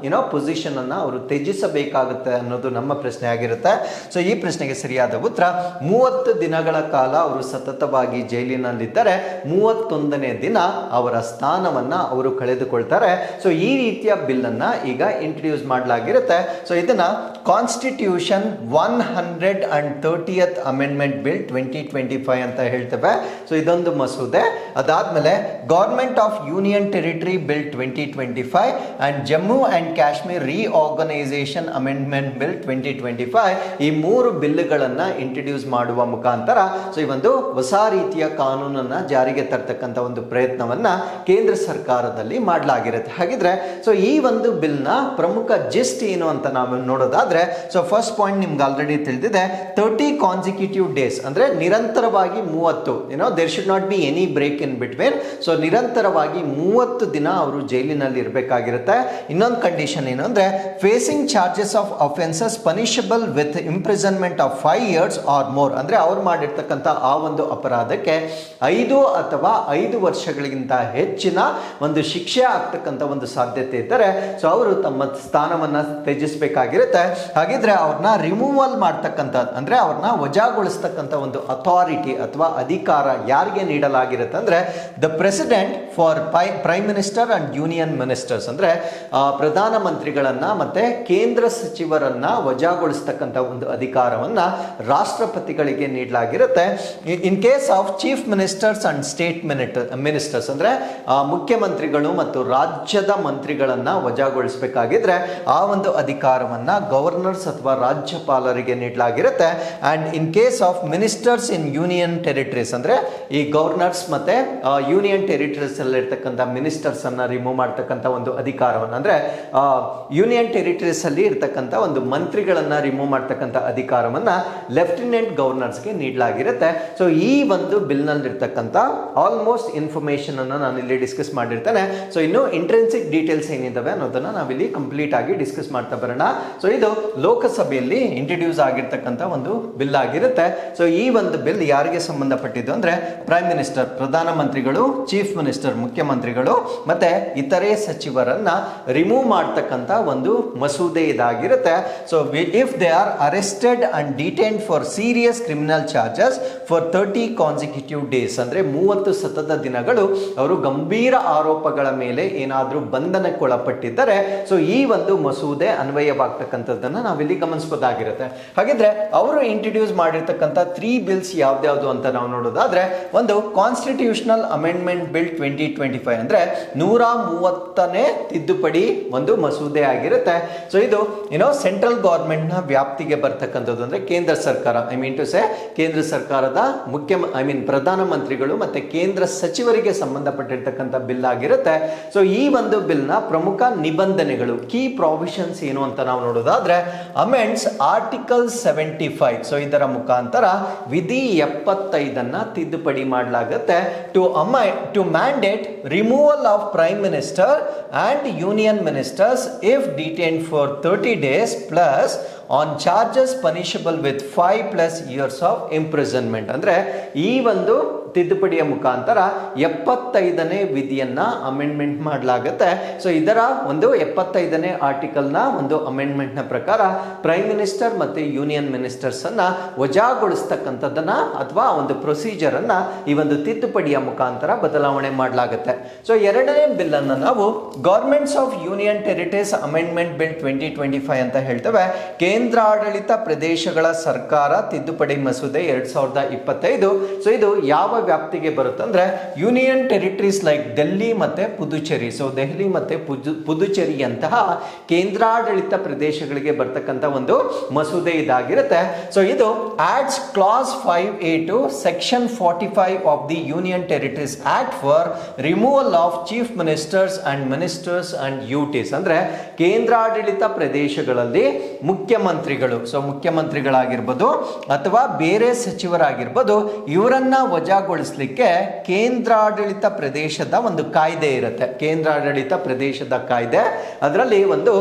ಪೊಸಿಷನ್ ಅನ್ನ ಅವರು ತ್ಯಜಿಸಬೇಕಾಗುತ್ತೆ ಅನ್ನೋದು ನಮ್ಮ ಪ್ರಶ್ನೆ ಆಗಿರುತ್ತೆ. ಸೊ ಈ ಪ್ರಶ್ನೆಗೆ ಸರಿಯಾದ ಉತ್ತರ 30 ದಿನಗಳ ಕಾಲ ಅವರು ಸತತವಾಗಿ ಜೈಲಿನಲ್ಲಿದ್ದರೆ 31ನೇ ದಿನ ಅವರ ಸ್ಥಾನವನ್ನ ಅವರು ಕಳೆದುಕೊಳ್ತಾರೆ. ಸೊ ಈ ರೀತಿಯ ಬಿಲ್ ಅನ್ನ ಈಗ ಇಂಟ್ರೊಡ್ಯೂಸ್ ಮಾಡಲಾಗಿರುತ್ತೆ. ಸೊ ಇದನ್ನ ಕಾನ್ಸ್ಟಿಟ್ಯೂಷನ್ 130th ಅಮೆಂಡ್ಮೆಂಟ್ ಬಿಲ್ 2025 ಅಂತ ಹೇಳ್ತೇವೆ. ಸೊ ಇದೊಂದು ಮಸೂದೆ. ಅದಾದ್ಮೇಲೆ government of union territory bill 2025 and Jammu and Kashmir reorganisation amendment bill 2025 ಈ 3 ಬಿಲ್ಗಳನ್ನ ಇಂಟ್ರೊಡ್ಯೂಸ್ ಮಾಡುವ ಮುಖಾಂತರ ಸೊ ಈ ಒಂದು ಹೊಸ ರೀತಿಯ ಕಾನೂನನ್ನ ಜಾರಿಗೆ ತರ್ತಕ್ಕಂಥ ಒಂದು ಪ್ರಯತ್ನವನ್ನ ಕೇಂದ್ರ ಸರ್ಕಾರದಲ್ಲಿ ಮಾಡಲಾಗಿರುತ್ತೆ. ಹಾಗಿದ್ರೆ ಸೊ ಈ ಒಂದು ಬಿಲ್ ನ ಪ್ರಮುಖ ಜಿಸ್ಟ್ ಏನು ಅಂತ ನಾವು ನೋಡೋದಾದ್ರೆ ಸೊ ಫಸ್ಟ್ ಪಾಯಿಂಟ್ ನಿಮ್ಗೆ ಆಲ್ರೆಡಿ ತಿಳಿದಿದೆ. 30 ಕಾನ್ಸಿಕ್ಯೂಟಿವ್ ಡೇಸ್ ಅಂದ್ರೆ ನಿರಂತರವಾಗಿ 30 there should not be any break in between. So ನಿರಂತರವಾಗಿ 30 ದಿನ ಅವರು ಜೈಲಿನಲ್ಲಿ ಇರಬೇಕಾಗಿರುತ್ತೆ. ಇನ್ನೊಂದು ಕಂಡೀಷನ್ ಏನು ಅಂದ್ರೆ facing charges of offences punishable with imprisonment of 5 years or more. ಅಂದ್ರೆ ಅವ್ರು ಮಾಡಿರ್ತಕ್ಕಂಥ ಆ ಒಂದು ಅಪರಾಧಕ್ಕೆ 5 ಅಥವಾ 5 ವರ್ಷಗಳಿಗಿಂತ ಹೆಚ್ಚಿನ ಒಂದು ಶಿಕ್ಷೆ ಆಗ್ತಕ್ಕಂಥ ಒಂದು ಸಾಧ್ಯತೆ ಇದ್ದರೆ ಸೊ ಅವರು ತಮ್ಮ ಸ್ಥಾನವನ್ನ ತ್ಯಜಿಸಬೇಕಾಗಿರುತ್ತೆ. ಹಾಗಿದ್ರೆ ಅವ್ರನ್ನ ರಿಮೂವಲ್ ಮಾಡ್ತಕ್ಕಂಥ ಅಂದ್ರೆ ಅವ್ರನ್ನ ವಜಾಗೊಳಿಸ್ತಕ್ಕಂಥ ಒಂದು ಅಥಾರಿಟಿ ಅಥವಾ ಅಧಿಕಾರ ಯಾರಿಗೆ ನೀಡಲಾಗಿರುತ್ತೆ ಅಂದ್ರೆ the president for prime minister and union ministers. ಅಂದ್ರೆ ಪ್ರಧಾನ ಮಂತ್ರಿಗಳನ್ನ ಮತ್ತೆ ಕೇಂದ್ರ ಸಚಿವರನ್ನ ವಜಾಗೊಳಿಸ್ತಕ್ಕಂಥ ಒಂದು ಅಧಿಕಾರವನ್ನ ರಾಷ್ಟ್ರಪತಿಗಳಿಗೆ ನೀಡಲಾಗಿರುತ್ತೆ. In case of chief ministers and state ministers ಅಂದ್ರೆ ಮುಖ್ಯಮಂತ್ರಿಗಳು ಮತ್ತು ರಾಜ್ಯದ ಮಂತ್ರಿಗಳನ್ನ ವಜಾಗೊಳಿಸಬೇಕಾಗಿದ್ರೆ ಆ ಒಂದು ಅಧಿಕಾರವನ್ನ ಗವರ್ನರ್ಸ್ ಅಥವಾ ರಾಜ್ಯಪಾಲರಿಗೆ ನೀಡಲಾಗಿರುತ್ತೆ. And in case of ministers in union territories ಅಂದ್ರೆ ಈ ಗವರ್ನರ್ಸ್ ಮತ್ತೆ ಯೂನಿಯನ್ ಟೆರಿಟರೀಸ್ ಅಲ್ಲಿ ಇರ್ತಕ್ಕಂಥ ಮಿನಿಸ್ಟರ್ಸ್ ಅನ್ನ ರಿಮೂವ್ ಮಾಡ್ತಕ್ಕಂಥ ಒಂದು ಅಧಿಕಾರವನ್ನು ಅಂದ್ರೆ ಯೂನಿಯನ್ ಟೆರಿಟರೀಸ್ ಅಲ್ಲಿ ಇರ್ತಕ್ಕಂಥ ಒಂದು ಮಂತ್ರಿಗಳನ್ನ ರಿಮೂವ್ ಮಾಡ್ತಕ್ಕಂಥ ಅಧಿಕಾರವನ್ನ ಲೆಫ್ಟಿನೆಂಟ್ ಗವರ್ನರ್ಸ್ಗೆ ನೀಡಲಾಗಿರುತ್ತೆ. ಸೊ ಈ ಒಂದು ಬಿಲ್ ನಲ್ಲಿ ಇರ್ತಕ್ಕಂಥ ಆಲ್ಮೋಸ್ಟ್ ಇನ್ಫಾರ್ಮೇಶನ್ ಅನ್ನು ನಾನು ಇಲ್ಲಿ ಡಿಸ್ಕಸ್ ಮಾಡಿರ್ತೇನೆ. ಸೊ ಇನ್ನು ಇಂಟ್ರೆನ್ಸಿಕ್ ಡೀಟೇಲ್ಸ್ ಏನಿದಾವೆ ಅನ್ನೋದನ್ನ ನಾವಿಲ್ಲಿ ಕಂಪ್ಲೀಟ್ ಆಗಿ ಡಿಸ್ಕಸ್ ಮಾಡ್ತಾ ಬರೋಣ. ಸೊ ಇದು ಲೋಕಸಭೆಯಲ್ಲಿ ಇಂಟ್ರೊಡ್ಯೂಸ್ ಆಗಿರ್ತಕ್ಕಂಥ ಒಂದು ಬಿಲ್ ಆಗಿರುತ್ತೆ. ಸೊ ಈ ಒಂದು ಬಿಲ್ ಯಾರಿಗೆ ಸಂಬಂಧಪಟ್ಟಿದ್ದು ಅಂದ್ರೆ ಪ್ರೈಮ್ ಮಿನಿಸ್ಟರ್ ಪ್ರಧಾನ ಮಂತ್ರಿಗಳು, ಚೀಫ್ ಮಿನಿಸ್ಟರ್ ಮುಖ್ಯಮಂತ್ರಿಗಳು ಮತ್ತೆ ಇತರೆ ಸಚಿವರನ್ನ ರಿಮೂವ್ ಮಾಡ್ತಕ್ಕಂಥ ಒಂದು ಮಸೂದೆ ಇದಾಗಿರುತ್ತೆ. So if they are arrested and detained for serious criminal charges for 30 consecutive days ಅಂದ್ರೆ 30 ಸತತ ದಿನಗಳು ಅವರು ಗಂಭೀರ ಆರೋಪಗಳ ಮೇಲೆ ಏನಾದರೂ ಬಂಧನಕ್ಕೊಳಪಟ್ಟಿದ್ದರೆ ಸೊ ಈ ಒಂದು ಮಸೂದೆ ಅನ್ವಯವಾಗ್ತಕ್ಕಂಥದ್ದನ್ನ ನಾವಿಲ್ಲಿ ಗಮನಿಸಬಹುದಾಗಿರುತ್ತೆ. ಹಾಗಿದ್ರೆ ಅವರು ಇಂಟ್ರೊಡ್ಯೂಸ್ ಮಾಡಿರ್ತಕ್ಕಂಥ 3 ಬಿಲ್ಸ್ ಯಾವ್ದ್ಯಾವ್ದು ಅಂತ ನಾವು ನೋಡೋದಾದ್ರೆ ಒಂದು ಕಾನ್ಸ್ಟಿಟ್ಯೂಷನಲ್ ಅಮೆಂಡ್ಮೆಂಟ್ ಬಿಲ್ 2025 ಅಂದ್ರೆ 130ನೇ ತಿದ್ದುಪಡಿ ಒಂದು ಮಸೂದೆ ಆಗಿರುತ್ತೆ. ಸೊ ಇದು ಸೆಂಟ್ರಲ್ ಗವರ್ಮೆಂಟ್ ನ ವ್ಯಾಪ್ತಿಗೆ ಬರ್ತಕ್ಕಂಥದ್ದು ಅಂದ್ರೆ ಕೇಂದ್ರ ಸರ್ಕಾರ ಕೇಂದ್ರ ಸರ್ಕಾರದ ಪ್ರಧಾನ ಮಂತ್ರಿಗಳು ಮತ್ತೆ ಕೇಂದ್ರ ಸಚಿವರಿಗೆ ಸಂಬಂಧಪಟ್ಟಿರ್ತಕ್ಕಂಥ ಬಿಲ್ ಆಗಿರುತ್ತೆ. ಸೊ ಈ ಒಂದು ಬಿಲ್ ನ ಪ್ರಮುಖ ನಿಬಂಧನೆಗಳು ಕೀ ಪ್ರಾವಿಷನ್ಸ್ ಏನು ಅಂತ ನಾವು ನೋಡೋದಾದ್ರೆ ಅಮೆಂಡ್ಸ್ ಆರ್ಟಿಕಲ್ 75. ಸೊ ಇದರ ಮುಖಾಂತರ ವಿಧಿ 75 ತಿದ್ದುಪಡಿ ಮಾಡಲಾಗುತ್ತೆ to mandate removal of prime minister and union ministers if detained for 30 days plus on charges punishable with 5+ years of imprisonment. ಅಂದ್ರೆ ಈ ಒಂದು ತಿದ್ದುಪಡಿಯ ಮುಖಾಂತರ 75ನೇ ವಿಧಿಯನ್ನ ಅಮೆಂಡ್ಮೆಂಟ್ ಮಾಡಲಾಗುತ್ತೆ. ಸೊ ಇದರ ಒಂದು 75ನೇ ಆರ್ಟಿಕಲ್ ನ ಒಂದು ಅಮೆಂಡ್ಮೆಂಟ್ ನ ಪ್ರಕಾರ ಪ್ರೈಮ್ ಮಿನಿಸ್ಟರ್ ಮತ್ತೆ ಯೂನಿಯನ್ ಮಿನಿಸ್ಟರ್ಸ್ ಅನ್ನ ವಜಾಗೊಳಿಸ್ತಕ್ಕಂಥದ್ದನ್ನ ಅಥವಾ ಒಂದು ಪ್ರೊಸೀಜರ್ ಅನ್ನ ಈ ಒಂದು ತಿದ್ದುಪಡಿಯ ಮುಖಾಂತರ ಬದಲಾವಣೆ ಮಾಡಲಾಗುತ್ತೆ. ಸೊ ಎರಡನೇ ಬಿಲ್ ಅನ್ನ ನಾವು governments of union territories amendment bill 2025 ಅಂತ ಹೇಳ್ತೇವೆ. ಕೇಂದ್ರಾಡಳಿತ ಪ್ರದೇಶಗಳ ಸರ್ಕಾರ ತಿದ್ದುಪಡಿ ಮಸೂದೆ 2025. ಸೊ ಇದು ಯಾವ ವ್ಯಾಪ್ತಿಗೆ ಬರುತ್ತಂದ್ರೆ ಯೂನಿಯನ್ ಟೆರಿಟರೀಸ್ ಲೈಕ್ ಡೆಲ್ಲಿ ಮತ್ತೆ ಪುದುಚೇರಿ. ಸೊ ದೆಹಲಿ ಮತ್ತೆ ಪುದುಚೇರಿಯಂತಹ ಕೇಂದ್ರಾಡಳಿತ ಪ್ರದೇಶಗಳಿಗೆ ಬರ್ತಕ್ಕಂಥ ಒಂದು ಮಸೂದೆ ಇದಾಗಿರುತ್ತೆ. ಸೊ ಇದು adds clause 5A to section 45 of the union territories act for removal of chief ministers and ministers and UTs. ಅಂದ್ರೆ ಕೇಂದ್ರಾಡಳಿತ ಪ್ರದೇಶಗಳಲ್ಲಿ ಮುಖ್ಯಮಂತ್ರಿಗಳು, ಸೊ ಮುಖ್ಯಮಂತ್ರಿಗಳಾಗಿರ್ಬೋದು ಅಥವಾ ಬೇರೆ ಸಚಿವರಾಗಿರ್ಬೋದು, ಇವರನ್ನ ವಜಾಗೊಳಿಸಲಿಕ್ಕೆ ಕೇಂದ್ರಾಡಳಿತ ಪ್ರದೇಶದ ಒಂದು ಕಾಯ್ದೆ ಇರುತ್ತೆ. ಕೇಂದ್ರಾಡಳಿತ ಪ್ರದೇಶದ ಕಾಯ್ದೆ, ಅದರಲ್ಲಿ ಒಂದು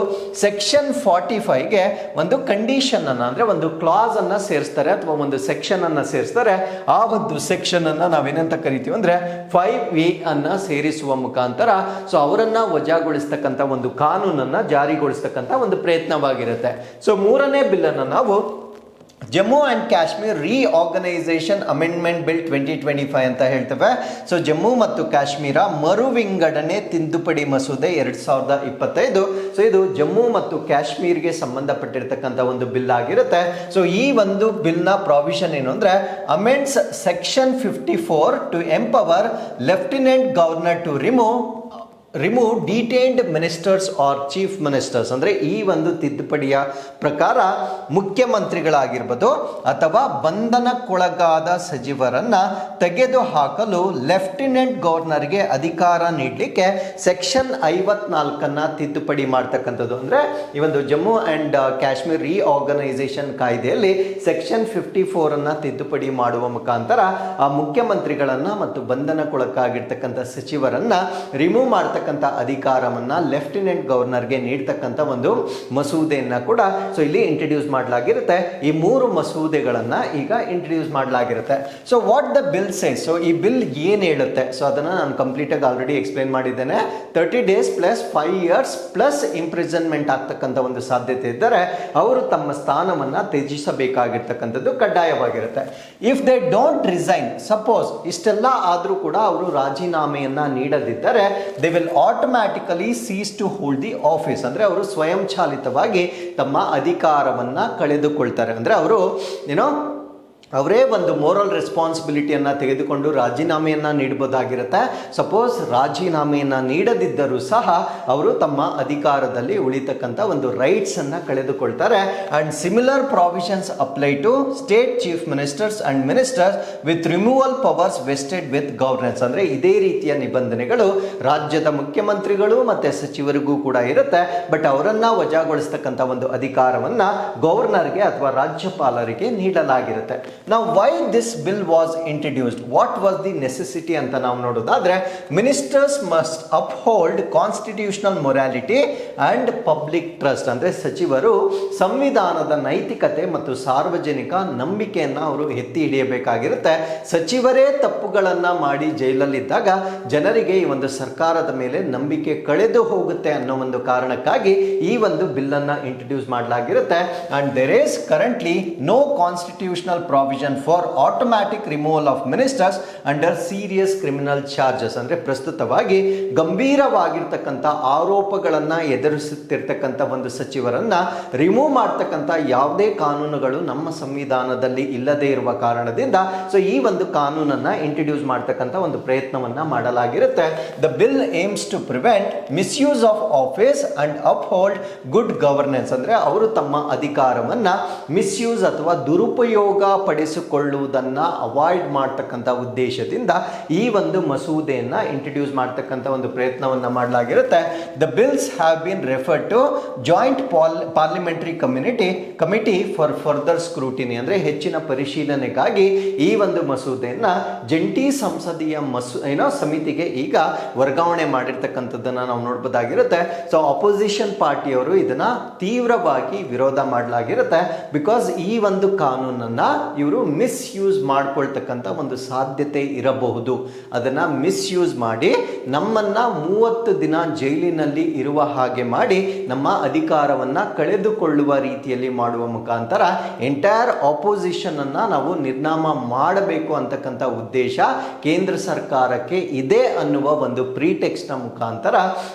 ಸೆಕ್ಷನ್ 45ಗೆ ಒಂದು ಕಂಡೀಷನ್ ಅನ್ನ ಅಂದ್ರೆ ಒಂದು ಕ್ಲಾಸ್ ಅನ್ನ ಸೇರಿಸ್ತಾರೆ ಅಥವಾ ಒಂದು ಸೆಕ್ಷನ್ ಅನ್ನ ಸೇರಿಸ್ತಾರೆ. ಆ ಒಂದು ಸೆಕ್ಷನ್ ಅನ್ನ ನಾವೇನಂತ ಕರಿತೀವಿ ಅಂದ್ರೆ 5A ಅನ್ನ ಸೇರಿಸುವ ಮುಖಾಂತರ ಸೊ ಅವರನ್ನ ವಜಾಗೊಳಿಸ್ತಕ್ಕಂಥ ಒಂದು ಕಾನೂನನ್ನ ಜಾರಿಗೊಳಿಸ್ತಕ್ಕಂಥ ಒಂದು ಪ್ರಯತ್ನವಾಗಿರುತ್ತೆ. ಸೊ ಮೂರನೇ ಬಿಲ್ ಅನ್ನ ನಾವು Jammu and Kashmir reorganisation amendment bill 2025 ಅಂತ ಹೇಳ್ತೇವೆ. ಸೊ ಜಮ್ಮು ಮತ್ತು ಕಾಶ್ಮೀರ ಮರು ವಿಂಗಡಣೆ ತಿದ್ದುಪಡಿ ಮಸೂದೆ 2025. ಸೊ ಇದು ಜಮ್ಮು ಮತ್ತು ಕಾಶ್ಮೀರ್ಗೆ ಸಂಬಂಧಪಟ್ಟಿರ್ತಕ್ಕಂಥ ಒಂದು ಬಿಲ್ ಆಗಿರುತ್ತೆ. ಸೊ ಈ ಒಂದು ಬಿಲ್ ನ ಪ್ರಾವಿಷನ್ ಏನು ಅಂದ್ರೆ amends section 54 to empower lieutenant governor to remove detained ministers or chief ministers. ಅಂದರೆ ಈ ಒಂದು ತಿದ್ದುಪಡಿಯ ಪ್ರಕಾರ ಮುಖ್ಯಮಂತ್ರಿಗಳಾಗಿರ್ಬೋದು ಅಥವಾ ಬಂಧನಕ್ಕೊಳಗಾದ ಸಚಿವರನ್ನ ತೆಗೆದುಹಾಕಲು ಲೆಫ್ಟಿನೆಂಟ್ ಗವರ್ನರ್ಗೆ ಅಧಿಕಾರ ನೀಡಲಿಕ್ಕೆ ಸೆಕ್ಷನ್ 54 ತಿದ್ದುಪಡಿ ಮಾಡ್ತಕ್ಕಂಥದ್ದು. ಅಂದರೆ ಈ ಒಂದು ಜಮ್ಮು ಅಂಡ್ ಕಾಶ್ಮೀರ್ ರಿಆರ್ಗನೈಸೇಷನ್ ಕಾಯ್ದೆಯಲ್ಲಿ ಸೆಕ್ಷನ್ 54 ತಿದ್ದುಪಡಿ ಮಾಡುವ ಮುಖಾಂತರ ಆ ಮುಖ್ಯಮಂತ್ರಿಗಳನ್ನ ಮತ್ತು ಬಂಧನಕ್ಕೊಳಗಾಗಿರ್ತಕ್ಕಂಥ ಸಚಿವರನ್ನ ರಿಮೂವ್ ಮಾಡ್ತಕ್ಕಂಥ ಅಧಿಕಾರವನ್ನ ಲೆಫ್ಟಿನೆಂಟ್ ಗವರ್ನರ್ಗೆ ನೀಡ್ತಕ್ಕಂಥ ಒಂದು ಮಸೂದೆಯನ್ನ ಕೂಡ ಸೊ ಇಲ್ಲಿ ಇಂಟ್ರೊಡ್ಯೂಸ್ ಮಾಡಲಾಗಿರುತ್ತೆ. ಈ ಮೂರು ಮಸೂದೆಗಳನ್ನ ಈಗ ಇಂಟ್ರೊಡ್ಯೂಸ್ ಮಾಡಲಾಗಿರುತ್ತೆ. So what the bill says, so ಈ ಬಿಲ್ ಏನ್ ಹೇಳುತ್ತೆ, ಸೊ ಅದನ್ನ ನಾನು ಕಂಪ್ಲೀಟ್ ಆಗಿ ಆಲ್ರೆಡಿ ಎಕ್ಸ್ಪ್ಲೈನ್ ಮಾಡಿದ್ದೇನೆ. 30 days plus 5 years plus imprisonment ಆಗ್ತಕ್ಕಂಥ ಒಂದು ಸಾಧ್ಯತೆ ಇದ್ದರೆ ಅವರು ತಮ್ಮ ಸ್ಥಾನವನ್ನ ತ್ಯಜಿಸಬೇಕಾಗಿರ್ತಕ್ಕಂಥದ್ದು ಕಡ್ಡಾಯವಾಗಿರುತ್ತೆ. If they don't resign, suppose ಇಷ್ಟೆಲ್ಲ ಆದ್ರೂ ಕೂಡ ಅವರು ರಾಜೀನಾಮೆಯನ್ನ ನೀಡದಿದ್ದರೆ they will automatically cease to hold the office. ಅಂದ್ರೆ ಅವರು ಸ್ವಯಂಚಾಲಿತವಾಗಿ ತಮ್ಮ ಅಧಿಕಾರವನ್ನ ಕಳೆದುಕೊಳ್ತಾರೆ. ಅಂದ್ರೆ ಅವರು ಅವರೇ ಒಂದು ಮೋರಲ್ ರೆಸ್ಪಾನ್ಸಿಬಿಲಿಟಿಯನ್ನು ತೆಗೆದುಕೊಂಡು ರಾಜೀನಾಮೆಯನ್ನು ನೀಡಬಹುದಾಗಿರುತ್ತೆ. ಸಪೋಸ್ ರಾಜೀನಾಮೆಯನ್ನು ನೀಡದಿದ್ದರೂ ಸಹ ಅವರು ತಮ್ಮ ಅಧಿಕಾರದಲ್ಲಿ ಉಳಿತಕ್ಕಂಥ ಒಂದು ರೈಟ್ಸ್ ಅನ್ನು ಕಳೆದುಕೊಳ್ತಾರೆ. And similar provisions apply to state chief ministers and ministers with removal powers vested with governance. ಅಂದರೆ ಇದೇ ರೀತಿಯ ನಿಬಂಧನೆಗಳು ರಾಜ್ಯದ ಮುಖ್ಯಮಂತ್ರಿಗಳು ಮತ್ತು ಸಚಿವರಿಗೂ ಕೂಡ ಇರುತ್ತೆ. ಬಟ್ ಅವರನ್ನು ವಜಾಗೊಳಿಸ್ತಕ್ಕಂಥ ಒಂದು ಅಧಿಕಾರವನ್ನು ಗವರ್ನರ್ಗೆ ಅಥವಾ ರಾಜ್ಯಪಾಲರಿಗೆ ನೀಡಲಾಗಿರುತ್ತೆ. Now why this bill was introduced? What was the necessity ಅಂತ ನಾವು ನೋಡೋದಾದ್ರೆ, ministers must uphold constitutional morality and public trust. ಅಂದ್ರೆ ಸಚಿವರು ಸಂವಿಧಾನದ ನೈತಿಕತೆ ಮತ್ತು ಸಾರ್ವಜನಿಕ ನಂಬಿಕೆಯನ್ನ ಅವರು ಎತ್ತಿ ಹಿಡಿಯಬೇಕಾಗಿರುತ್ತೆ. ಸಚಿವರೇ ತಪ್ಪುಗಳನ್ನ ಮಾಡಿ ಜೈಲಲ್ಲಿದ್ದಾಗ ಜನರಿಗೆ ಈ ಒಂದು ಸರ್ಕಾರದ ಮೇಲೆ ನಂಬಿಕೆ ಕಳೆದು ಹೋಗುತ್ತೆ ಅನ್ನೋ ಒಂದು ಕಾರಣಕ್ಕಾಗಿ ಈ ಒಂದು ಬಿಲ್ ಅನ್ನ ಇಂಟ್ರೊಡ್ಯೂಸ್ ಮಾಡಲಾಗಿರುತ್ತೆ. And there is currently no constitutional provision for automatic removal of ministers under serious criminal charges. ಅಂದ್ರೆ ಪ್ರಸ್ತುತವಾಗಿ ಗಂಭೀರವಾಗಿರ್ತಕ್ಕಂಥ ಆರೋಪಗಳನ್ನ ಎದುರಿಸುತ್ತಿರ್ತಕ್ಕಂಥ ಒಂದು ಸಚಿವರನ್ನ ರಿಮೂವ್ ಮಾಡ್ತಕ್ಕಂಥ ಯಾವುದೇ ಕಾನೂನುಗಳು ನಮ್ಮ ಸಂವಿಧಾನದಲ್ಲಿ ಇಲ್ಲದೇ ಇರುವ ಕಾರಣದಿಂದ ಸೊ ಈ ಒಂದು ಕಾನೂನನ್ನ ಇಂಟ್ರೊಡ್ಯೂಸ್ ಮಾಡ್ತಕ್ಕಂಥ ಒಂದು ಪ್ರಯತ್ನವನ್ನ ಮಾಡಲಾಗಿರುತ್ತೆ. The bill aims to prevent misuse of office and uphold good governance. ಅಂದ್ರೆ ಅವರು ತಮ್ಮ ಅಧಿಕಾರವನ್ನ ಮಿಸ್ಯೂಸ್ ಅಥವಾ ದುರುಪಯೋಗ ಪಡಿಸಿಕೊಳ್ಳುವುದನ್ನ ಅವಾಯ್ಡ್ ಮಾಡ್ತಕ್ಕಂಥ ಉದ್ದೇಶದಿಂದ ಈ ಒಂದು ಮಸೂದೆಯನ್ನ ಇಂಟ್ರೊಡ್ಯೂಸ್ ಮಾಡ್ತಕ್ಕಂಥ ಒಂದು ಪ್ರಯತ್ನವನ್ನ ಮಾಡಲಾಗಿರುತ್ತೆ. The bills have been referred to joint parliamentary committee for further scrutiny. ಅಂದ್ರೆ ಹೆಚ್ಚಿನ ಪರಿಶೀಲನೆಗಾಗಿ ಈ ಒಂದು ಮಸೂದೆಯನ್ನ ಜಂಟಿ ಸಂಸದೀಯ ಸಮಿತಿಗೆ ಈಗ ವರ್ಗಾವಣೆ ಮಾಡಿರ್ತಕ್ಕಂಥದ್ದನ್ನ ನಾವು ನೋಡಬಹುದಾಗಿರುತ್ತೆ. ಸೊ ಅಪೋಸಿಷನ್ ಪಾರ್ಟಿಯವರು ಇದನ್ನ ತೀವ್ರವಾಗಿ ವಿರೋಧ ಮಾಡಲಾಗಿರುತ್ತೆ. ಬಿಕಾಸ್ ಈ ಒಂದು ಕಾನೂನನ್ನ ಇವರು ಇವರು ಮಿಸ್ಯೂಸ್ ಮಾಡ್ಕೊಳ್ತಕ್ಕಂಥ ಒಂದು ಸಾಧ್ಯತೆ ಇರಬಹುದು. ಅದನ್ನು ಮಿಸ್ಯೂಸ್ ಮಾಡಿ ನಮ್ಮನ್ನು 30 ದಿನ ಜೈಲಿನಲ್ಲಿ ಇರುವ ಹಾಗೆ ಮಾಡಿ ನಮ್ಮ ಅಧಿಕಾರವನ್ನು ಕಳೆದುಕೊಳ್ಳುವ ರೀತಿಯಲ್ಲಿ ಮಾಡುವ ಮುಖಾಂತರ ಎಂಟೈರ್ ಆಪೋಸಿಷನ್ ಅನ್ನು ನಾವು ನಿರ್ನಾಮ ಮಾಡಬೇಕು ಅಂತಕ್ಕಂಥ ಉದ್ದೇಶ ಕೇಂದ್ರ ಸರ್ಕಾರಕ್ಕೆ ಇದೆ ಅನ್ನುವ ಒಂದು ಪ್ರೀಟೆಕ್ಸ್ಟ್ನ ಮುಖಾಂತರ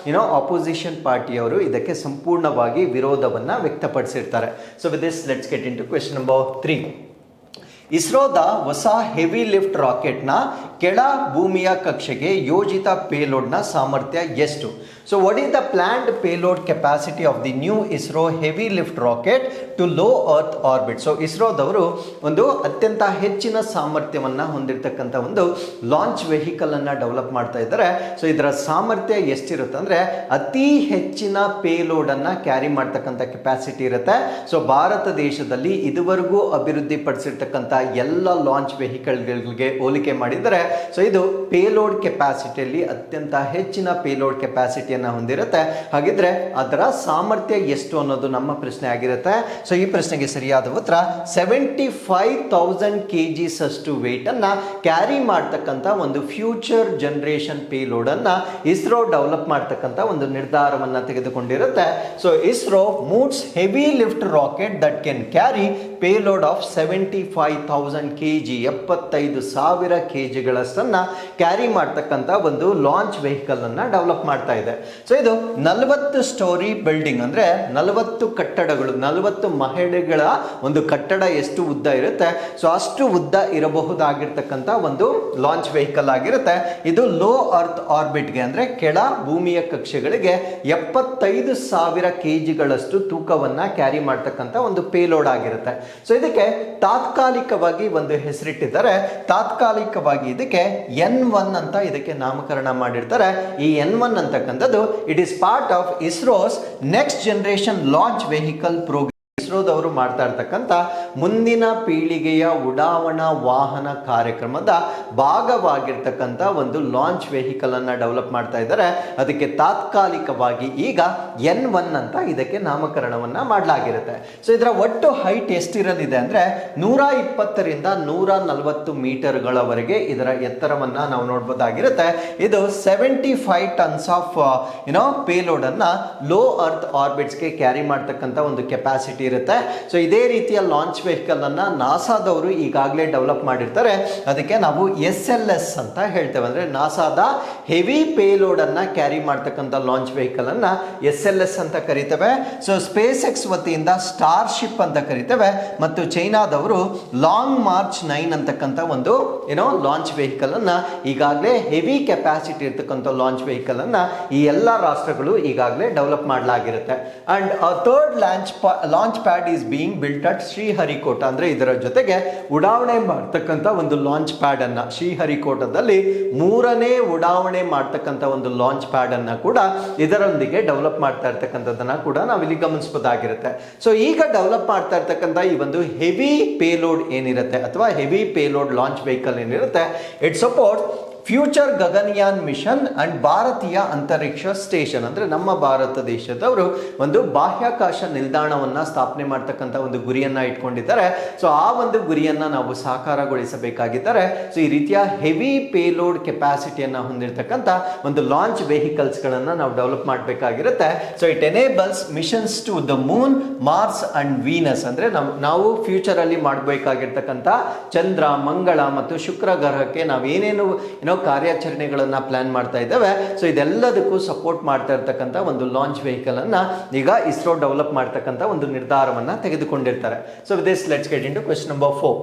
ಆಪೋಸಿಷನ್ ಪಾರ್ಟಿಯವರು ಇದಕ್ಕೆ ಸಂಪೂರ್ಣವಾಗಿ ವಿರೋಧವನ್ನು ವ್ಯಕ್ತಪಡಿಸಿರ್ತಾರೆ. So with this let's get into question number 3. ಇಸ್ರೋದ ಹೊಸ ಹೆವಿ ಲಿಫ್ಟ್ ರಾಕೆಟ್ನ ಕೆಳ ಭೂಮಿಯ ಕಕ್ಷೆಗೆ ಯೋಜಿತ ಪೇಲೋಡ್ನ ಸಾಮರ್ಥ್ಯ ಎಷ್ಟು? So what is the planned payload capacity of the new ISRO heavy lift rocket to low earth orbit? So ಇಸ್ರೋದವರು ಒಂದು ಅತ್ಯಂತ ಹೆಚ್ಚಿನ ಸಾಮರ್ಥ್ಯವನ್ನು ಹೊಂದಿರತಕ್ಕಂಥ ಒಂದು ಲಾಂಚ್ ವೆಹಿಕಲ್ ಅನ್ನು ಡೆವಲಪ್ ಮಾಡ್ತಾ ಇದ್ದಾರೆ. ಸೊ ಇದರ ಸಾಮರ್ಥ್ಯ ಎಷ್ಟಿರುತ್ತೆ ಅಂದರೆ ಅತಿ ಹೆಚ್ಚಿನ ಪೇಲೋಡನ್ನು ಕ್ಯಾರಿ ಮಾಡ್ತಕ್ಕಂಥ ಕೆಪಾಸಿಟಿ ಇರುತ್ತೆ. ಸೊ ಭಾರತ ದೇಶದಲ್ಲಿ ಇದುವರೆಗೂ ಅಭಿವೃದ್ಧಿ ಪಡಿಸಿರ್ತಕ್ಕಂಥ ಎಲ್ಲ ಲಾಂಚ್ ವೆಹಿಕಲ್ಗಳಿಗೆ ಹೋಲಿಕೆ ಮಾಡಿದರೆ ಸೊ ಇದು ಪೇಲೋಡ್ ಕೆಪಾಸಿಟಿಯಲ್ಲಿ ಅತ್ಯಂತ ಹೆಚ್ಚಿನ ಪೇಲೋಡ್ ಕೆಪಾಸಿಟಿಯನ್ನು ಹೊಂದಿರುತ್ತೆ. ಹಾಗಿದ್ರೆ ಅದರ ಸಾಮರ್ಥ್ಯ ಎಷ್ಟು ಅನ್ನೋದು ನಮ್ಮ ಪ್ರಶ್ನೆ ಆಗಿರುತ್ತೆ. ಸೊ ಈ ಪ್ರಶ್ನೆಗೆ ಸರಿಯಾದ ಉತ್ತರ 75,000 kgs ಅಷ್ಟು ವೇಟ್ ಅನ್ನ ಕ್ಯಾರಿ ಮಾಡ್ತಕ್ಕಂಥ ಒಂದು ಫ್ಯೂಚರ್ ಜನರೇಷನ್ ಪೇಲೋಡ್ ಅನ್ನ ಇಸ್ರೋ ಡೆವಲಪ್ ಮಾಡ್ತಕ್ಕಂಥ ಒಂದು ನಿರ್ಧಾರವನ್ನ ತೆಗೆದುಕೊಂಡಿರುತ್ತೆ. So ISRO moves heavy lift rocket that can carry payload of 75,000 kg 75,000 kgಗಳಷ್ಟನ್ನು ಕ್ಯಾರಿ ಮಾಡ್ತಕ್ಕಂಥ ಒಂದು ಲಾಂಚ್ ವೆಹಿಕಲ್ ಅನ್ನ ಡೆವಲಪ್ ಮಾಡ್ತಾ ಇದೆ. ಸೊ ಇದು 40 ಸ್ಟೋರಿ ಬಿಲ್ಡಿಂಗ್ ಅಂದ್ರೆ 40 ಕಟ್ಟಡಗಳು, 40 ಮಹಡಿಗಳ ಒಂದು ಕಟ್ಟಡ ಎಷ್ಟು ಉದ್ದ ಇರುತ್ತೆ ಸೊ ಅಷ್ಟು ಉದ್ದ ಇರಬಹುದಾಗಿರ್ತಕ್ಕಂಥ ಒಂದು ಲಾಂಚ್ ವೆಹಿಕಲ್ ಆಗಿರುತ್ತೆ. ಇದು ಲೋ ಅರ್ತ್ ಆರ್ಬಿಟ್ಗೆ ಅಂದ್ರೆ ಕೆಳ ಭೂಮಿಯ ಕಕ್ಷೆಗಳಿಗೆ 75,000 kgಗಳಷ್ಟು ತೂಕವನ್ನ ಕ್ಯಾರಿ ಮಾಡ್ತಕ್ಕಂಥ ಒಂದು ಪೇಲೋಡ್ ಆಗಿರುತ್ತೆ. ಸೊ ಇದಕ್ಕೆ ತಾತ್ಕಾಲಿಕವಾಗಿ ಒಂದು ಹೆಸರಿಟ್ಟಿದ್ದಾರೆ. ತಾತ್ಕಾಲಿಕವಾಗಿ ಇದಕ್ಕೆ N1 ಅಂತ ಇದಕ್ಕೆ ನಾಮಕರಣ ಮಾಡಿರ್ತಾರೆ. ಈ N1 ಅಂತಕ್ಕಂಥದ್ದು it is part of ISRO's next generation launch vehicle program. ಇಸ್ರೋದವರು ಮಾಡ್ತಾ ಇರ್ತಕ್ಕಂಥ ಮುಂದಿನ ಪೀಳಿಗೆಯ ಉಡಾವಣಾ ವಾಹನ ಕಾರ್ಯಕ್ರಮದ ಭಾಗವಾಗಿರ್ತಕ್ಕಂಥ ಒಂದು ಲಾಂಚ್ ವೆಹಿಕಲ್ ಅನ್ನ ಡೆವಲಪ್ ಮಾಡ್ತಾ ಇದ್ದಾರೆ. ಅದಕ್ಕೆ ತಾತ್ಕಾಲಿಕವಾಗಿ ಈಗ N1 ಅಂತ ಇದಕ್ಕೆ ನಾಮಕರಣವನ್ನ ಮಾಡಲಾಗಿರುತ್ತೆ. ಸೊ ಇದರ ಒಟ್ಟು ಹೈಟ್ ಎಷ್ಟಿರಲಿದೆ ಅಂದ್ರೆ 120ರಿಂದ 140 ಮೀಟರ್ಗಳವರೆಗೆ ಇದರ ಎತ್ತರವನ್ನ ನಾವು ನೋಡಬಹುದಾಗಿರುತ್ತೆ. ಇದು 75 ಟನ್ಸ್ ಆಫ್ ಪೇಲೋಡ್ ಅನ್ನ ಲೋ ಅರ್ತ್ ಆರ್ಬಿಟ್ಸ್ಗೆ ಕ್ಯಾರಿ ಮಾಡ್ತಕ್ಕಂಥ ಒಂದು ಕೆಪಾಸಿಟಿ ಇರುತ್ತೆ. ಸೊ ಇದೇ ರೀತಿಯ ಲಾಂಚ್ ವೆಹಿಕಲ್ ಅನ್ನ ನಾಸಾದವರು ಈಗಾಗಲೇ ಡೆವಲಪ್ ಮಾಡಿರ್ತಾರೆ. ಅದಕ್ಕೆ ನಾವು SLS ಅಂತ ಹೇಳ್ತೇವೆ, ಅಂದ್ರೆ ನಾಸಾದ ಹೆವಿ ಪೇಲೋಡ್ ಅನ್ನ ಕ್ಯಾರಿ ಮಾಡ್ತಕ್ಕಂಥ ಲಾಂಚ್ ವೆಹಿಕಲ್ ಅನ್ನ SLS ಅಂತ ಕರಿತೇವೆ. ಸೊ ಸ್ಪೇಸ್ ಎಕ್ಸ್ ವತಿಯಿಂದ ಸ್ಟಾರ್ ಶಿಪ್ ಅಂತ ಕರಿತೇವೆ ಮತ್ತು ಚೈನಾದವರು ಲಾಂಗ್ ಮಾರ್ಚ್ 9 ಅಂತಕ್ಕಂಥ ಒಂದು ಲಾಂಚ್ ವೆಹಿಕಲ್ ಅನ್ನ ಈಗಾಗಲೇ ಹೆವಿ ಕೆಪಾಸಿಟಿ ಇರ್ತಕ್ಕಂಥ ಲಾಂಚ್ ವೆಹಿಕಲ್ ಅನ್ನ ಈ ಎಲ್ಲ ರಾಷ್ಟ್ರಗಳು ಈಗಾಗಲೇ ಡೆವಲಪ್ ಮಾಡಲಾಗಿರುತ್ತೆ. And third launch pad is being built at Sriharikota, ಅಂದ್ರೆ ಇದರ ಜೊತೆಗೆ ಉಡಾವಣೆ ಮಾಡ್ತಕ್ಕಂಥ ಒಂದು ಲಾಂಚ್ ಪ್ಯಾಡ್ ಅನ್ನ ಶ್ರೀಹರಿಕೋಟದಲ್ಲಿ 3ನೇ ಉಡಾವಣೆ ಮಾಡ್ತಕ್ಕಂಥ ಒಂದು ಲಾಂಚ್ ಪ್ಯಾಡ್ ಅನ್ನ ಕೂಡ ಇದರೊಂದಿಗೆ ಡೆವಲಪ್ ಮಾಡ್ತಾ ಇರ್ತಕ್ಕಂಥದ್ದನ್ನ ಕೂಡ ನಾವಿಲ್ಲಿ ಗಮನಿಸಬಹುದಾಗಿರುತ್ತೆ. ಸೊ ಈಗ ಡೆವಲಪ್ ಮಾಡ್ತಾ ಇರ್ತಕ್ಕಂಥ ಈ ಒಂದು ಹೆವಿ ಪೇಲೋಡ್ ಏನಿರುತ್ತೆ ಅಥವಾ ಹೆವಿ ಪೇಲೋಡ್ ಲಾಂಚ್ ವೆಹಿಕಲ್ ಏನಿರುತ್ತೆ it support future Gaganyaan mission and ಭಾರತೀಯ ಅಂತರಿಕ್ಷ ಸ್ಟೇಷನ್, ಅಂದ್ರೆ ನಮ್ಮ ಭಾರತ ದೇಶದವರು ಒಂದು ಬಾಹ್ಯಾಕಾಶ ನಿಲ್ದಾಣವನ್ನ ಸ್ಥಾಪನೆ ಮಾಡ್ತಕ್ಕಂಥ ಒಂದು ಗುರಿಯನ್ನ ಇಟ್ಕೊಂಡಿದ್ದಾರೆ. ಸೊ ಆ ಒಂದು ಗುರಿಯನ್ನ ನಾವು ಸಾಕಾರಗೊಳಿಸಬೇಕಾಗಿದ್ದಾರೆ. ಸೊ ಈ ರೀತಿಯ ಹೆವಿ ಪೇಲೋಡ್ ಕೆಪಾಸಿಟಿಯನ್ನ ಹೊಂದಿರತಕ್ಕಂಥ ಒಂದು ಲಾಂಚ್ ವೆಹಿಕಲ್ಸ್ ಗಳನ್ನ ನಾವು ಡೆವಲಪ್ ಮಾಡಬೇಕಾಗಿರುತ್ತೆ. So it enables missions to the moon, Mars and Venus, ಅಂದ್ರೆ ನಾವು ಫ್ಯೂಚರ್ ಅಲ್ಲಿ ಮಾಡಬೇಕಾಗಿರ್ತಕ್ಕಂಥ ಚಂದ್ರ, ಮಂಗಳ ಮತ್ತು ಶುಕ್ರ ಗ್ರಹಕ್ಕೆ ನಾವು ಏನೇನು ಕಾರ್ಯಾಚರಣೆಗಳನ್ನ ಪ್ಲಾನ್ ಮಾಡ್ತಾ ಇದ್ದೇವೆ. ಸೊ ಇದೆಲ್ಲದಕ್ಕೂ ಸಪೋರ್ಟ್ ಮಾಡ್ತಾ ಇರ್ತಕ್ಕಂಥ ಒಂದು ಲಾಂಚ್ ವೆಹಿಕಲ್ ಅನ್ನ ಈಗ ಇಸ್ರೋ ಡೆವಲಪ್ ಮಾಡ್ತಕ್ಕಂಥ ಒಂದು ನಿರ್ಧಾರವನ್ನ ತೆಗೆದುಕೊಂಡಿರ್ತಾರೆ. So with this let's get into question number 4.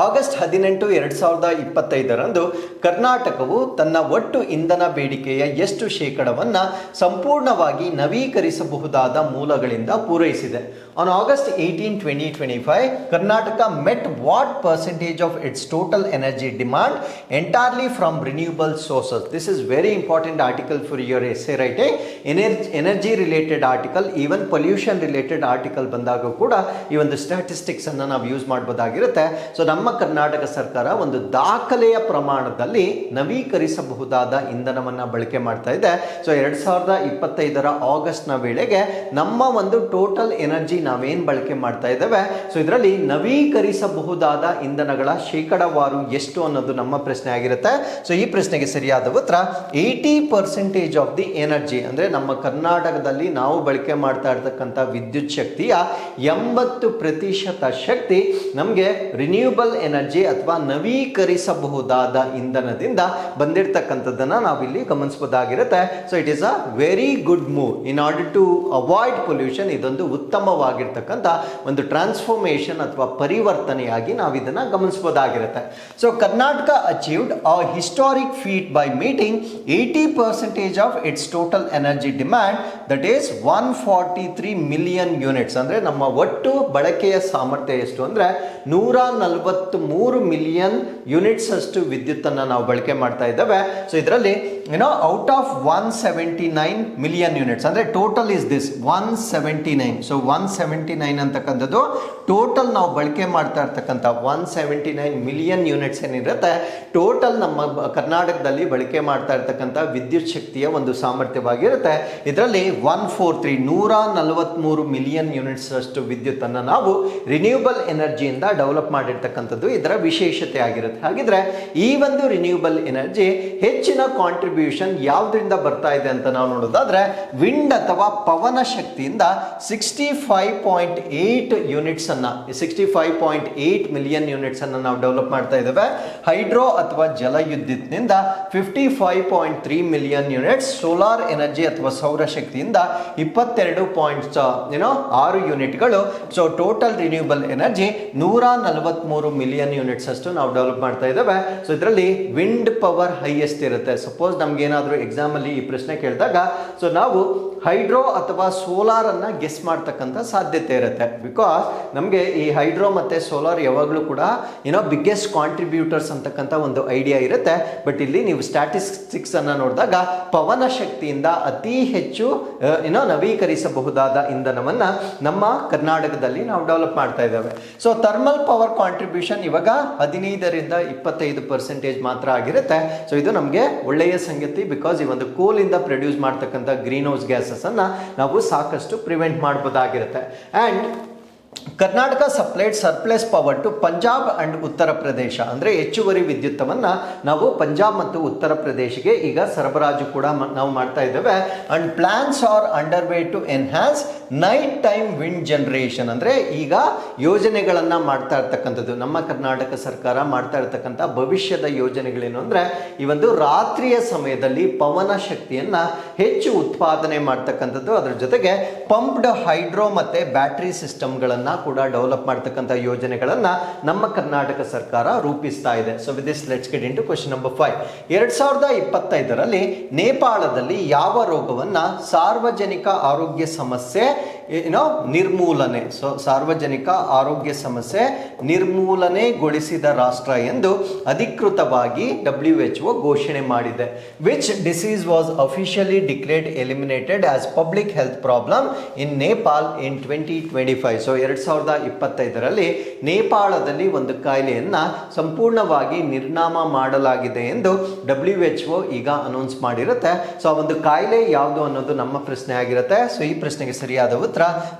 August 18, 2025 ಕರ್ನಾಟಕವು ತನ್ನ ಒಟ್ಟು ಇಂಧನ ಬೇಡಿಕೆಯ ಎಷ್ಟು ಶೇಕಡವನ್ನು ಸಂಪೂರ್ಣವಾಗಿ ನವೀಕರಿಸಬಹುದಾದ ಮೂಲಗಳಿಂದ ಪೂರೈಸಿದೆ? On August 18, 2025, Karnataka met what percentage of its total energy demand entirely from renewable sources? This is very important article for your essay writing. Energy related article, even pollution related article ಬಂದಾಗ ಕೂಡ ಈ ಒಂದು ಸ್ಟ್ಯಾಟಿಸ್ಟಿಕ್ಸ್ ಅನ್ನು ನಾವು use ಮಾಡಬಹುದಾಗಿರುತ್ತೆ. So ನಮ್ಮ ನಮ್ಮ ಕರ್ನಾಟಕ ಸರ್ಕಾರ ಒಂದು ದಾಖಲೆಯ ಪ್ರಮಾಣದಲ್ಲಿ ನವೀಕರಿಸಬಹುದಾದ ಇಂಧನವನ್ನ ಬಳಕೆ ಮಾಡ್ತಾ ಇದೆ. ಸೊ 2025 ಆಗಸ್ಟ್ನ ವೇಳೆಗೆ ನಮ್ಮ ಒಂದು ಟೋಟಲ್ ಎನರ್ಜಿ ನಾವೇನ್ ಬಳಕೆ ಮಾಡ್ತಾ ಇದ್ದೇವೆ, ಸೊ ಇದರಲ್ಲಿ ನವೀಕರಿಸಬಹುದಾದ ಇಂಧನಗಳ ಶೇಕಡಾವಾರು ಎಷ್ಟು ಅನ್ನೋದು ನಮ್ಮ ಪ್ರಶ್ನೆ ಆಗಿರುತ್ತೆ. ಸೊ ಈ ಪ್ರಶ್ನೆಗೆ ಸರಿಯಾದ ಉತ್ತರ 80% ಆಫ್ ದಿ ಎನರ್ಜಿ, ಅಂದ್ರೆ ನಮ್ಮ ಕರ್ನಾಟಕದಲ್ಲಿ ನಾವು ಬಳಕೆ ಮಾಡ್ತಾ ಇರ್ತಕ್ಕಂಥ ವಿದ್ಯುತ್ ಶಕ್ತಿಯ 80% ಶಕ್ತಿ ನಮಗೆ ರಿನ್ಯೂಬಲ್ ಎನರ್ಜಿ ಅಥವಾ ನವೀಕರಿಸಬಹುದಾದ ಇಂಧನದಿಂದ ಬಂದಿರತಕ್ಕಂಥದ್ದನ್ನ ನಾವಿಲ್ಲಿ ಗಮನಿಸಬಹುದಾಗಿರುತ್ತೆ. So it is a very good move in order to avoid pollution. ಇದೊಂದು ಉತ್ತಮವಾಗಿರ್ತಕ್ಕಂಥ ಒಂದು ಟ್ರಾನ್ಸ್ಫಾರ್ಮೇಶನ್ ಅಥವಾ ಪರಿವರ್ತನೆಯಾಗಿ ನಾವು ಇದನ್ನ ಗಮನಿಸಬಹುದಾಗಿರುತ್ತೆ. So Karnataka achieved a historic feat by meeting 80% of its total energy demand, that is 143 million units. ಅಂದ್ರೆ ನಮ್ಮ ಒಟ್ಟು ಬಳಕೆಯ ಸಾಮರ್ಥ್ಯ ಎಷ್ಟು ಅಂದ್ರೆ 143 ಮಿಲಿಯನ್ ಯೂನಿಟ್ಸ್ ಅಷ್ಟು ವಿದ್ಯುತ್ ಅನ್ನ ನಾವು ಬಳಕೆ ಮಾಡ್ತಾ ಇದ್ದೇವೆ. ಸೊ ಇದರಲ್ಲಿ ಔಟ್ ಆಫ್ 179 ಮಿಲಿಯನ್ ಯೂನಿಟ್ಸ್, ಅಂದ್ರೆ ಟೋಟಲ್ ಇಸ್ ದಿಸ್ 179. ಸೊ 179 ಅಂತಕ್ಕಂಥದ್ದು ಟೋಟಲ್ ನಾವು ಬಳಕೆ ಮಾಡ್ತಾ ಇರ್ತಕ್ಕಂಥ 179 ಮಿಲಿಯನ್ ಯೂನಿಟ್ಸ್ ಏನಿರುತ್ತೆ, ಟೋಟಲ್ ನಮ್ಮ ಕರ್ನಾಟಕದಲ್ಲಿ ಬಳಕೆ ಮಾಡ್ತಾ ಇರ್ತಕ್ಕಂಥ ವಿದ್ಯುತ್ ಶಕ್ತಿಯ ಒಂದು ಸಾಮರ್ಥ್ಯವಾಗಿರುತ್ತೆ. ಇದರಲ್ಲಿ 143 ಮಿಲಿಯನ್ ಯೂನಿಟ್ಸ್ ಅಷ್ಟು ವಿದ್ಯುತ್ ಅನ್ನು ನಾವು ರಿನ್ಯೂಬಲ್ ಎನರ್ಜಿಯಿಂದ ಡೆವಲಪ್ ಮಾಡಿರ್ತಕ್ಕಂಥದ್ದು ಇದರ ವಿಶೇಷತೆ ಆಗಿರುತ್ತೆ. ಹಾಗಿದ್ರೆ ಈ ಒಂದು ರಿನ್ಯೂಬಲ್ ಎನರ್ಜಿ ಹೆಚ್ಚಿನ ಕಾಂಟ್ರಿಬ್ಯೂಷನ್ ಯಾವ್ದ್ರಿಂದ ಬರ್ತಾ ಇದೆ ಅಂತ ನಾವು ನೋಡೋದಾದ್ರೆ, ವಿಂಡ್ ಅಥವಾ ಪವನ ಶಕ್ತಿಯಿಂದ 65.8 ಯೂನಿಟ್ಸ್ ಅನ್ನ 65.8 ಮಿಲಿಯನ್ ಯೂನಿಟ್ಸ್ ಅನ್ನು ನಾವು ಡೆವಲಪ್ ಮಾಡ್ತಾ ಇದ್ದೇವೆ. ಹೈಡ್ರೋ ಅಥವಾ ಜಲವಿದ್ಯುತ್ನಿಂದ 55.3 ಮಿಲಿಯನ್ ಯೂನಿಟ್ಸ್, ಸೋಲಾರ್ ಎನರ್ಜಿ ಅಥವಾ ಸೌರಶಕ್ತಿಯಿಂದ 22.6 ಯೂನಿಟ್ಗಳು. So total renewable energy 143 million units ಅಷ್ಟು ನಾವು ಡೆವಲಪ್ ಮಾಡ್ತಾ ಇದ್ದೇವೆ. ಸೊ ಇದರಲ್ಲಿ ವಿಂಡ್ ಪವರ್ ಹೈಯೆಸ್ಟ್ ಇರುತ್ತೆ. ಸಪೋಸ್ ನಮ್ಗೆ ಏನಾದರೂ ಎಕ್ಸಾಮ್ ಅಲ್ಲಿ ಈ ಪ್ರಶ್ನೆ ಕೇಳಿದಾಗ ಸೊ ನಾವು ಹೈಡ್ರೋ ಅಥವಾ ಸೋಲಾರ್ ಅನ್ನ ಗೆಸ್ ಮಾಡ್ತಕ್ಕಂಥ ಸಾಧ್ಯತೆ ಇರುತ್ತೆ. ಬಿಕಾಸ್ ನಮಗೆ ಈ ಹೈಡ್ರೋ ಮತ್ತೆ ಸೋಲಾರ್ ಯಾವಾಗಲೂ ಕೂಡ ಬಿಗ್ಗೆಸ್ಟ್ ಕಾಂಟ್ರಿಬ್ಯೂಟರ್ಸ್ ಅಂತಕ್ಕಂಥ ಒಂದು ಐಡಿಯಾ ಇರುತ್ತೆ. ಬಟ್ ಇಲ್ಲಿ ನೀವು ಸ್ಟ್ಯಾಟಿಸ್ಟಿಕ್ಸ್ ಅನ್ನ ನೋಡಿದಾಗ ಪವನ ಶಕ್ತಿಯಿಂದ ಅತಿ ಹೆಚ್ಚು ನವೀಕರಿಸಬಹುದಾದ ಇಂಧನವನ್ನ ನಮ್ಮ ಕರ್ನಾಟಕದಲ್ಲಿ ನಾವು ಡೆವಲಪ್ ಮಾಡ್ತಾ ಇದ್ದೇವೆ. ಸೊ ಥರ್ಮಲ್ ಪವರ್ ಕಾಂಟ್ರಿಬ್ಯೂಷನ್ ಇವಾಗ 15ರಿಂದ 25% ಮಾತ್ರ ಆಗಿರುತ್ತೆ. ಸೊ ಇದು ನಮಗೆ ಒಳ್ಳೆಯ ಸಂಗತಿ. ಬಿಕಾಸ್ ಈ ಒಂದು ಕೋಲ್ ಇಂದ ಪ್ರೊಡ್ಯೂಸ್ ಮಾಡ್ತಕ್ಕಂಥ ಗ್ರೀನ್ ಹೌಸ್ ಗ್ಯಾಸಸ್ ಅನ್ನ ನಾವು ಸಾಕಷ್ಟು ಪ್ರಿವೆಂಟ್ ಮಾಡಬಹುದಾಗಿರುತ್ತೆ. And Karnataka supplied surplus power to Punjab and Uttar Pradesh, ಅಂದ್ರೆ ಹೆಚ್ಚುವರಿ ವಿದ್ಯುತ್ತವನ್ನ ನಾವು ಪಂಜಾಬ್ ಮತ್ತು ಉತ್ತರ ಪ್ರದೇಶಕ್ಕೆ ಈಗ ಸರಬರಾಜು ಕೂಡ ನಾವು ಮಾಡ್ತಾ ಇದ್ದೇವೆ. And plans are under way to enhance night time wind generation, ಅಂದ್ರೆ ಈಗ ಯೋಜನೆಗಳನ್ನ ಮಾಡ್ತಾ ಇರ್ತಕ್ಕಂಥದ್ದು ನಮ್ಮ ಕರ್ನಾಟಕ ಸರ್ಕಾರ ಮಾಡ್ತಾ ಇರ್ತಕ್ಕಂಥ ಭವಿಷ್ಯದ ಯೋಜನೆಗಳೇನು ಅಂದ್ರೆ ಈ ಒಂದು ರಾತ್ರಿಯ ಸಮಯದಲ್ಲಿ ಪವನ ಶಕ್ತಿಯನ್ನ ಹೆಚ್ಚು ಉತ್ಪಾದನೆ ಮಾಡ್ತಕ್ಕಂಥದ್ದು. ಅದರ ಜೊತೆಗೆ ಪಂಪ್ಡ್ ಹೈಡ್ರೋ ಮತ್ತೆ ಬ್ಯಾಟರಿ ಸಿಸ್ಟಮ್ಗಳನ್ನ ಕೂಡ ಡೆವಲಪ್ ಮಾಡ್ತಕ್ಕಂಥ ಯೋಜನೆಗಳನ್ನ ನಮ್ಮ ಕರ್ನಾಟಕ ಸರ್ಕಾರ ರೂಪಿಸ್ತಾ ಇದೆ. So with this let's get into question number 5. 2025ರಲ್ಲಿ ನೇಪಾಳದಲ್ಲಿ ಯಾವ ರೋಗವನ್ನ ಸಾರ್ವಜನಿಕ ಆರೋಗ್ಯ ಸಮಸ್ಯೆ ನಿರ್ಮೂಲನೆ, ಸೊ ಸಾರ್ವಜನಿಕ ಆರೋಗ್ಯ ಸಮಸ್ಯೆ ನಿರ್ಮೂಲನೆಗೊಳಿಸಿದ ರಾಷ್ಟ್ರ ಎಂದು ಅಧಿಕೃತವಾಗಿ WHO ಘೋಷಣೆ ಮಾಡಿದೆ. Which disease was officially declared eliminated as public health problem in Nepal in 2025. ಸೊ 2025ರಲ್ಲಿ ನೇಪಾಳದಲ್ಲಿ ಒಂದು ಕಾಯಿಲೆಯನ್ನ ಸಂಪೂರ್ಣವಾಗಿ ನಿರ್ನಾಮ ಮಾಡಲಾಗಿದೆ ಎಂದು WHO ಈಗ ಅನೌನ್ಸ್ ಮಾಡಿರುತ್ತೆ. ಸೊ ಆ ಒಂದು ಕಾಯಿಲೆ ಯಾವುದು ಅನ್ನೋದು ನಮ್ಮ ಪ್ರಶ್ನೆ ಆಗಿರುತ್ತೆ. ಸೊ ಈ ಪ್ರಶ್ನೆಗೆ ಸರಿಯಾದ ಉತ್ತರ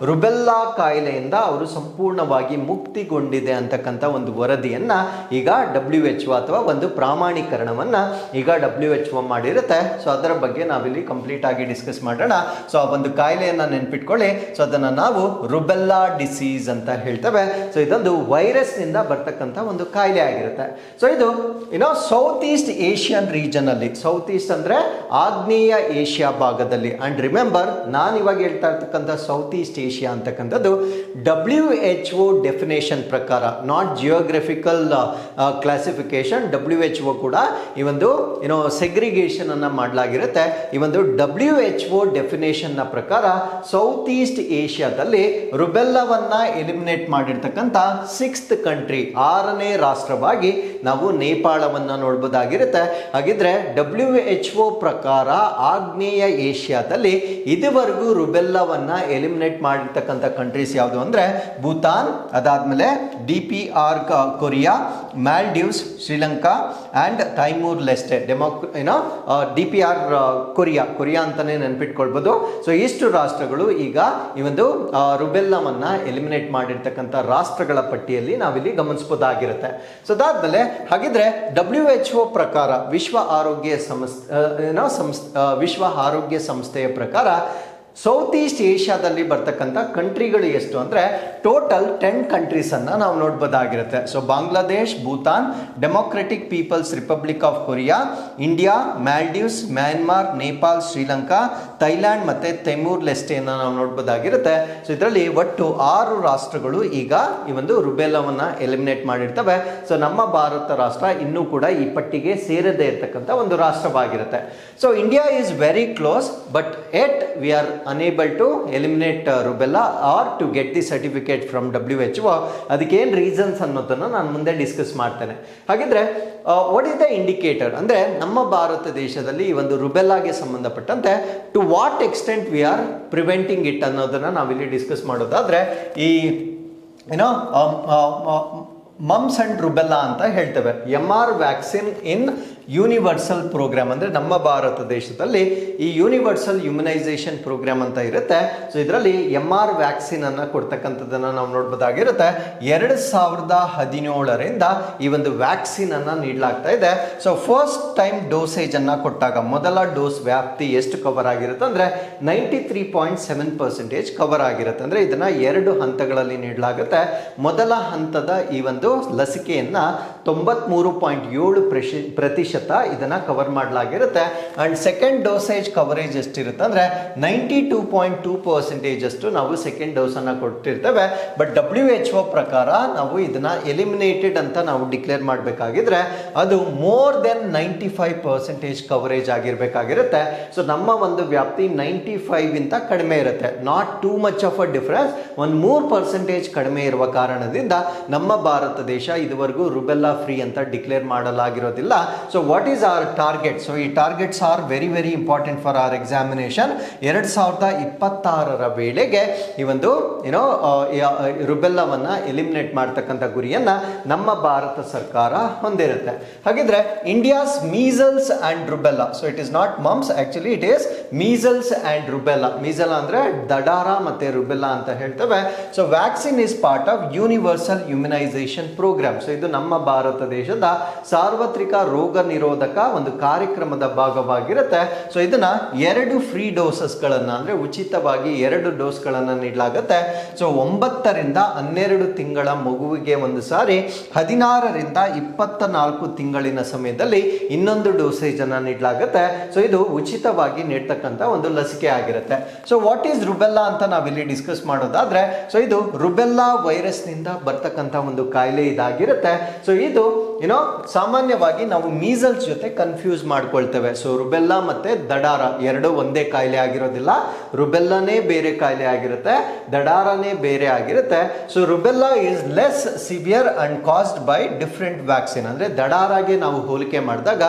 ರುಬೆಲ್ಲಾ ಕಾಯಿಲೆಯಿಂದ ಅವರು ಸಂಪೂರ್ಣವಾಗಿ ಮುಕ್ತಿಗೊಂಡಿದೆ ಅಂತಕ್ಕಂಥ ಒಂದು ವರದಿಯನ್ನ ಈಗ WHO ಅಥವಾ ಒಂದು ಪ್ರಾಮಾಣೀಕರಣವನ್ನ ಈಗ WHO ಮಾಡಿರುತ್ತೆ. ಸೊ ಅದರ ಬಗ್ಗೆ ನಾವಿಲ್ಲಿ ಕಂಪ್ಲೀಟ್ ಆಗಿ ಡಿಸ್ಕಸ್ ಮಾಡೋಣ. ಸೊ ಆ ಒಂದು ಕಾಯಿಲೆಯನ್ನ ನೆನ್ಪಿಟ್ಕೊಳ್ಳಿ. ಸೊ ಅದನ್ನ ನಾವು ರುಬೆಲ್ಲಾ ಡಿಸೀಸ್ ಅಂತ ಹೇಳ್ತೇವೆ. ಸೊ ಇದೊಂದು ವೈರಸ್ ನಿಂದ ಬರ್ತಕ್ಕಂಥ ಒಂದು ಕಾಯಿಲೆ ಆಗಿರುತ್ತೆ. ಸೊ ಇದು ಸೌತ್ ಈಸ್ಟ್ ಏಷ್ಯನ್ ರೀಜನ್ ಅಲ್ಲಿ, ಸೌತ್ ಈಸ್ಟ್ ಅಂದ್ರೆ ಆಗ್ನೇಯ ಏಷ್ಯಾ ಭಾಗದಲ್ಲಿ. ಅಂಡ್ ರಿಮೆಂಬರ್ ನಾನು ಇವಾಗ ಹೇಳ್ತಾ ಇರ್ತಕ್ಕಂಥ ಸೌತ್ ಈಸ್ಟ್ ಏಷ್ಯಾ ಅಂತಕ್ಕಂಥದ್ದು WHO ಡೆಫಿನೇಷನ್ ಪ್ರಕಾರ, ನಾಟ್ ಜಿಯೋಗ್ರಫಿಕಲ್ ಕ್ಲಾಸಿಫಿಕೇಶನ್. WHO ಕೂಡ ಈ ಒಂದು ಸೆಗ್ರಿಗೇಷನ್ ಅನ್ನ ಮಾಡಲಾಗಿರುತ್ತೆ. ಈ ಒಂದು WHO ಡೆಫಿನೇಷನ್ ನ ಪ್ರಕಾರ ಸೌತ್ ಈಸ್ಟ್ ಏಷ್ಯಾದಲ್ಲಿ ರುಬೆಲ್ಲವನ್ನ ಎಲಿಮಿನೇಟ್ ಮಾಡಿರ್ತಕ್ಕಂಥ 6th ಕಂಟ್ರಿ, 6ನೇ ರಾಷ್ಟ್ರವಾಗಿ ನಾವು ನೇಪಾಳವನ್ನ ನೋಡಬಹುದಾಗಿರುತ್ತೆ. ಹಾಗಿದ್ರೆ WHO ಪ್ರಕಾರ ಆಗ್ನೇಯ ಏಷ್ಯಾದಲ್ಲಿ ಇದುವರೆಗೂ ರುಬೆಲ್ಲವನ್ನ ಎಲಿಮಿನೇಟ್ ಎಲಿಮಿನೇಟ್ ಮಾಡಿರ್ತಕ್ಕಂಥ ಕಂಟ್ರೀಸ್ ಯಾವುದು ಅಂದರೆ ಭೂತಾನ್, ಅದಾದಮೇಲೆ DPR Korea, Maldives, Sri Lanka and Timor Leste DPR Korea ಅಂತಲೇ ನೆನ್ಪಿಟ್ಕೊಳ್ಬೋದು. ಸೊ ಇಷ್ಟು ರಾಷ್ಟ್ರಗಳು ಈಗ ಈ ಒಂದು ರುಬೆಲ್ಲಾವನ್ನು ಎಲಿಮಿನೇಟ್ ಮಾಡಿರ್ತಕ್ಕಂಥ ರಾಷ್ಟ್ರಗಳ ಪಟ್ಟಿಯಲ್ಲಿ ನಾವಿಲ್ಲಿ ಗಮನಿಸಬಹುದಾಗಿರುತ್ತೆ. ಸೊ ಅದಾದ್ಮೇಲೆ ಹಾಗಿದ್ರೆ WHO ಪ್ರಕಾರ ವಿಶ್ವ ಆರೋಗ್ಯ ಸಂಸ್ಥೆಯ ಪ್ರಕಾರ ಸೌತ್ ಈಸ್ಟ್ ಏಷ್ಯಾದಲ್ಲಿ ಬರ್ತಕ್ಕಂಥ ಕಂಟ್ರಿಗಳು ಎಷ್ಟು ಅಂದರೆ ಟೋಟಲ್ 10 ಕಂಟ್ರೀಸನ್ನು ನಾವು ನೋಡ್ಬೋದಾಗಿರುತ್ತೆ. So Bangladesh, Bhutan, Democratic People's Republic of Korea, India, Maldives, Myanmar, Nepal, Sri Lanka, Thailand ಮತ್ತು ತೈಮೂರ್ ಲೆಸ್ಟೆಯನ್ನು ನಾವು ನೋಡ್ಬೋದಾಗಿರುತ್ತೆ. ಸೊ ಇದರಲ್ಲಿ ಒಟ್ಟು 6 ರಾಷ್ಟ್ರಗಳು ಈಗ ಈ ಒಂದು ರುಬೆಲ್ಲಾವನ್ನು ಎಲಿಮಿನೇಟ್ ಮಾಡಿರ್ತವೆ. ಸೊ ನಮ್ಮ ಭಾರತ ರಾಷ್ಟ್ರ ಇನ್ನೂ ಕೂಡ ಈ ಪಟ್ಟಿಗೆ ಸೇರದೇ ಇರತಕ್ಕಂಥ ಒಂದು ರಾಷ್ಟ್ರವಾಗಿರುತ್ತೆ. So India is very close, but at we are unable to eliminate rubella or to get the certificate from WHO. ಅದಕ್ಕೆ ಏನು ರೀಸನ್ಸ್ ಅನ್ನೋದನ್ನು ನಾನು ಮುಂದೆ ಡಿಸ್ಕಸ್ ಮಾಡ್ತೇನೆ. ಹಾಗಿದ್ರೆ ವಾಟ್ ಈಸ್ ದ ಇಂಡಿಕೇಟರ್ ಅಂದರೆ ನಮ್ಮ ಭಾರತ ದೇಶದಲ್ಲಿ ಈ ಒಂದು ರುಬೆಲ್ಲಾಗೆ ಸಂಬಂಧಪಟ್ಟಂತೆ to what extent we are preventing it ಅನ್ನೋದನ್ನು ನಾವಿಲ್ಲಿ ಡಿಸ್ಕಸ್ ಮಾಡೋದಾದರೆ ಈ ಮಮ್ಸ್ ಅಂಡ್ ರುಬೆಲ್ಲಾ ಅಂತ ಹೇಳ್ತೇವೆ. MR ವ್ಯಾಕ್ಸಿನ್ ಇನ್ ಯೂನಿವರ್ಸಲ್ ಪ್ರೋಗ್ರಾಮ್ ಅಂದರೆ ನಮ್ಮ ಭಾರತ ದೇಶದಲ್ಲಿ ಈ ಯೂನಿವರ್ಸಲ್ ಇಮ್ಯುನೈಸೇಷನ್ ಪ್ರೋಗ್ರಾಮ್ ಅಂತ ಇರುತ್ತೆ. ಸೊ ಇದರಲ್ಲಿ MR ವ್ಯಾಕ್ಸಿನನ್ನು ಕೊಡ್ತಕ್ಕಂಥದ್ದನ್ನು ನಾವು ನೋಡ್ಬೋದಾಗಿರುತ್ತೆ. 2017ರಿಂದ ಈ ಒಂದು ವ್ಯಾಕ್ಸಿನನ್ನು ನೀಡಲಾಗ್ತಾ ಇದೆ. ಸೊ ಫಸ್ಟ್ ಟೈಮ್ ಡೋಸೇಜನ್ನು ಕೊಟ್ಟಾಗ ಮೊದಲ ಡೋಸ್ ವ್ಯಾಪ್ತಿ ಎಷ್ಟು ಕವರ್ ಆಗಿರುತ್ತೆ ಅಂದರೆ 93.7% ಕವರ್ ಆಗಿರುತ್ತೆ. ಅಂದರೆ ಇದನ್ನು 2 ಹಂತಗಳಲ್ಲಿ ನೀಡಲಾಗುತ್ತೆ. ಮೊದಲ ಹಂತದ ಈ ಒಂದು ಲಸಿಕೆಯನ್ನು 93.7% ಇದನ್ನ ಕವರ್ ಮಾಡಲಾಗಿರುತ್ತೆ. ಅಂಡ್ ಸೆಕೆಂಡ್ ಡೋಸೇಜ್ ಕವರೇಜ್ ಎಷ್ಟಿರುತ್ತೆ ಅಂದರೆ 92.2% ಅಷ್ಟು ನಾವು ಸೆಕೆಂಡ್ ಡೋಸ್ ಅನ್ನ ಕೊಟ್ಟಿರ್ತೇವೆ. ಬಟ್ WHO ಪ್ರಕಾರ ನಾವು ಇದನ್ನ ಎಲಿಮಿನೇಟೆಡ್ ಅಂತ ನಾವು ಡಿಕ್ಲೇರ್ ಮಾಡಬೇಕಾಗಿದ್ರೆ ಅದು ಮೋರ್ ದೆನ್ 95% ಕವರೇಜ್ ಆಗಿರಬೇಕಾಗಿರುತ್ತೆ. ಸೊ ನಮ್ಮ ಒಂದು ವ್ಯಾಪ್ತಿ 95 ಇಂತ ಕಡಿಮೆ ಇರುತ್ತೆ. Not too much of a difference, ಒಂದು 3% ಕಡಿಮೆ ಇರುವ ಕಾರಣದಿಂದ ನಮ್ಮ ಭಾರತ ದೇಶ ಇದುವರೆಗೂ ರುಬೆಲ್ಲಾ ಫ್ರೀ ಅಂತ ಡಿಕ್ಲೇರ್ ಮಾಡಲಾಗಿರೋದಿಲ್ಲ. So what is our target? So ಈ targets are very very important for our examination. 2026ರ ವೇಳೆಗೆ ಈ ಒಂದು ರುಬೆಲ್ಲಾವನ್ನು ಎಲಿಮಿನೇಟ್ ಮಾಡ್ತಕ್ಕಂಥ ಗುರಿಯನ್ನು ನಮ್ಮ ಭಾರತ ಸರ್ಕಾರ ಹೊಂದಿರುತ್ತೆ. ಹಾಗಿದ್ರೆ India's measles and rubella, so it is not mumps, actually it is measles and rubella. Measle ಅಂದರೆ ದಡಾರ ಮತ್ತು ರುಬೆಲ್ಲಾ ಅಂತ ಹೇಳ್ತೇವೆ. So vaccine is part of universal immunisation programme. So ಇದು ನಮ್ಮ ಭಾರತ ದೇಶದ ಸಾರ್ವತ್ರಿಕ ರೋಗ ನಿರೋಧಕ ಒಂದು ಕಾರ್ಯಕ್ರಮದ ಭಾಗವಾಗಿರುತ್ತೆ. ಸೊ ಇದನ್ನ 2 ಫ್ರೀ ಡೋಸಸ್ಗಳನ್ನು ಅಂದರೆ ಉಚಿತವಾಗಿ 2 ಡೋಸ್ಗಳನ್ನು ನೀಡಲಾಗುತ್ತೆ. ಸೊ 9ರಿಂದ 12 ತಿಂಗಳ ಮಗುವಿಗೆ ಒಂದು ಸಾರಿ, 16ರಿಂದ 24 ತಿಂಗಳಿನ ಸಮಯದಲ್ಲಿ ಇನ್ನೊಂದು ಡೋಸೇಜ್ ಅನ್ನು ನೀಡಲಾಗುತ್ತೆ. ಸೊ ಇದು ಉಚಿತವಾಗಿ ನೀಡ್ತಕ್ಕಂಥ ಒಂದು ಲಸಿಕೆ ಆಗಿರುತ್ತೆ. ಸೊ ವಾಟ್ ಈಸ್ ರುಬೆಲ್ಲಾ ಅಂತ ನಾವಿಲ್ಲಿ ಡಿಸ್ಕಸ್ ಮಾಡೋದಾದ್ರೆ, ಸೊ ಇದು ರುಬೆಲ್ಲಾ ವೈರಸ್ ನಿಂದ ಬರ್ತಕ್ಕಂಥ ಒಂದು ಕಾಯಿಲೆ ಇದಾಗಿರುತ್ತೆ. ಸೊ ಇದು ಸಾಮಾನ್ಯವಾಗಿ ನಾವು ಮೀಸಲ್ಸ್ ಜೊತೆ ಕನ್ಫ್ಯೂಸ್ ಮಾಡ್ಕೊಳ್ತೇವೆ. ಸೊ ರುಬೆಲ್ಲಾ ಮತ್ತೆ ದಡಾರ ಎರಡು ಒಂದೇ ಕಾಯಿಲೆ ಆಗಿರೋದಿಲ್ಲ. ರುಬೆಲ್ಲಾನೇ ಬೇರೆ ಕಾಯಿಲೆ ಆಗಿರುತ್ತೆ, ದಡಾರನೇ ಬೇರೆ ಆಗಿರುತ್ತೆ. So rubella is less severe and caused by different vaccine. ಅಂದ್ರೆ ದಡಾರಾಗೆ ನಾವು ಹೋಲಿಕೆ ಮಾಡಿದಾಗ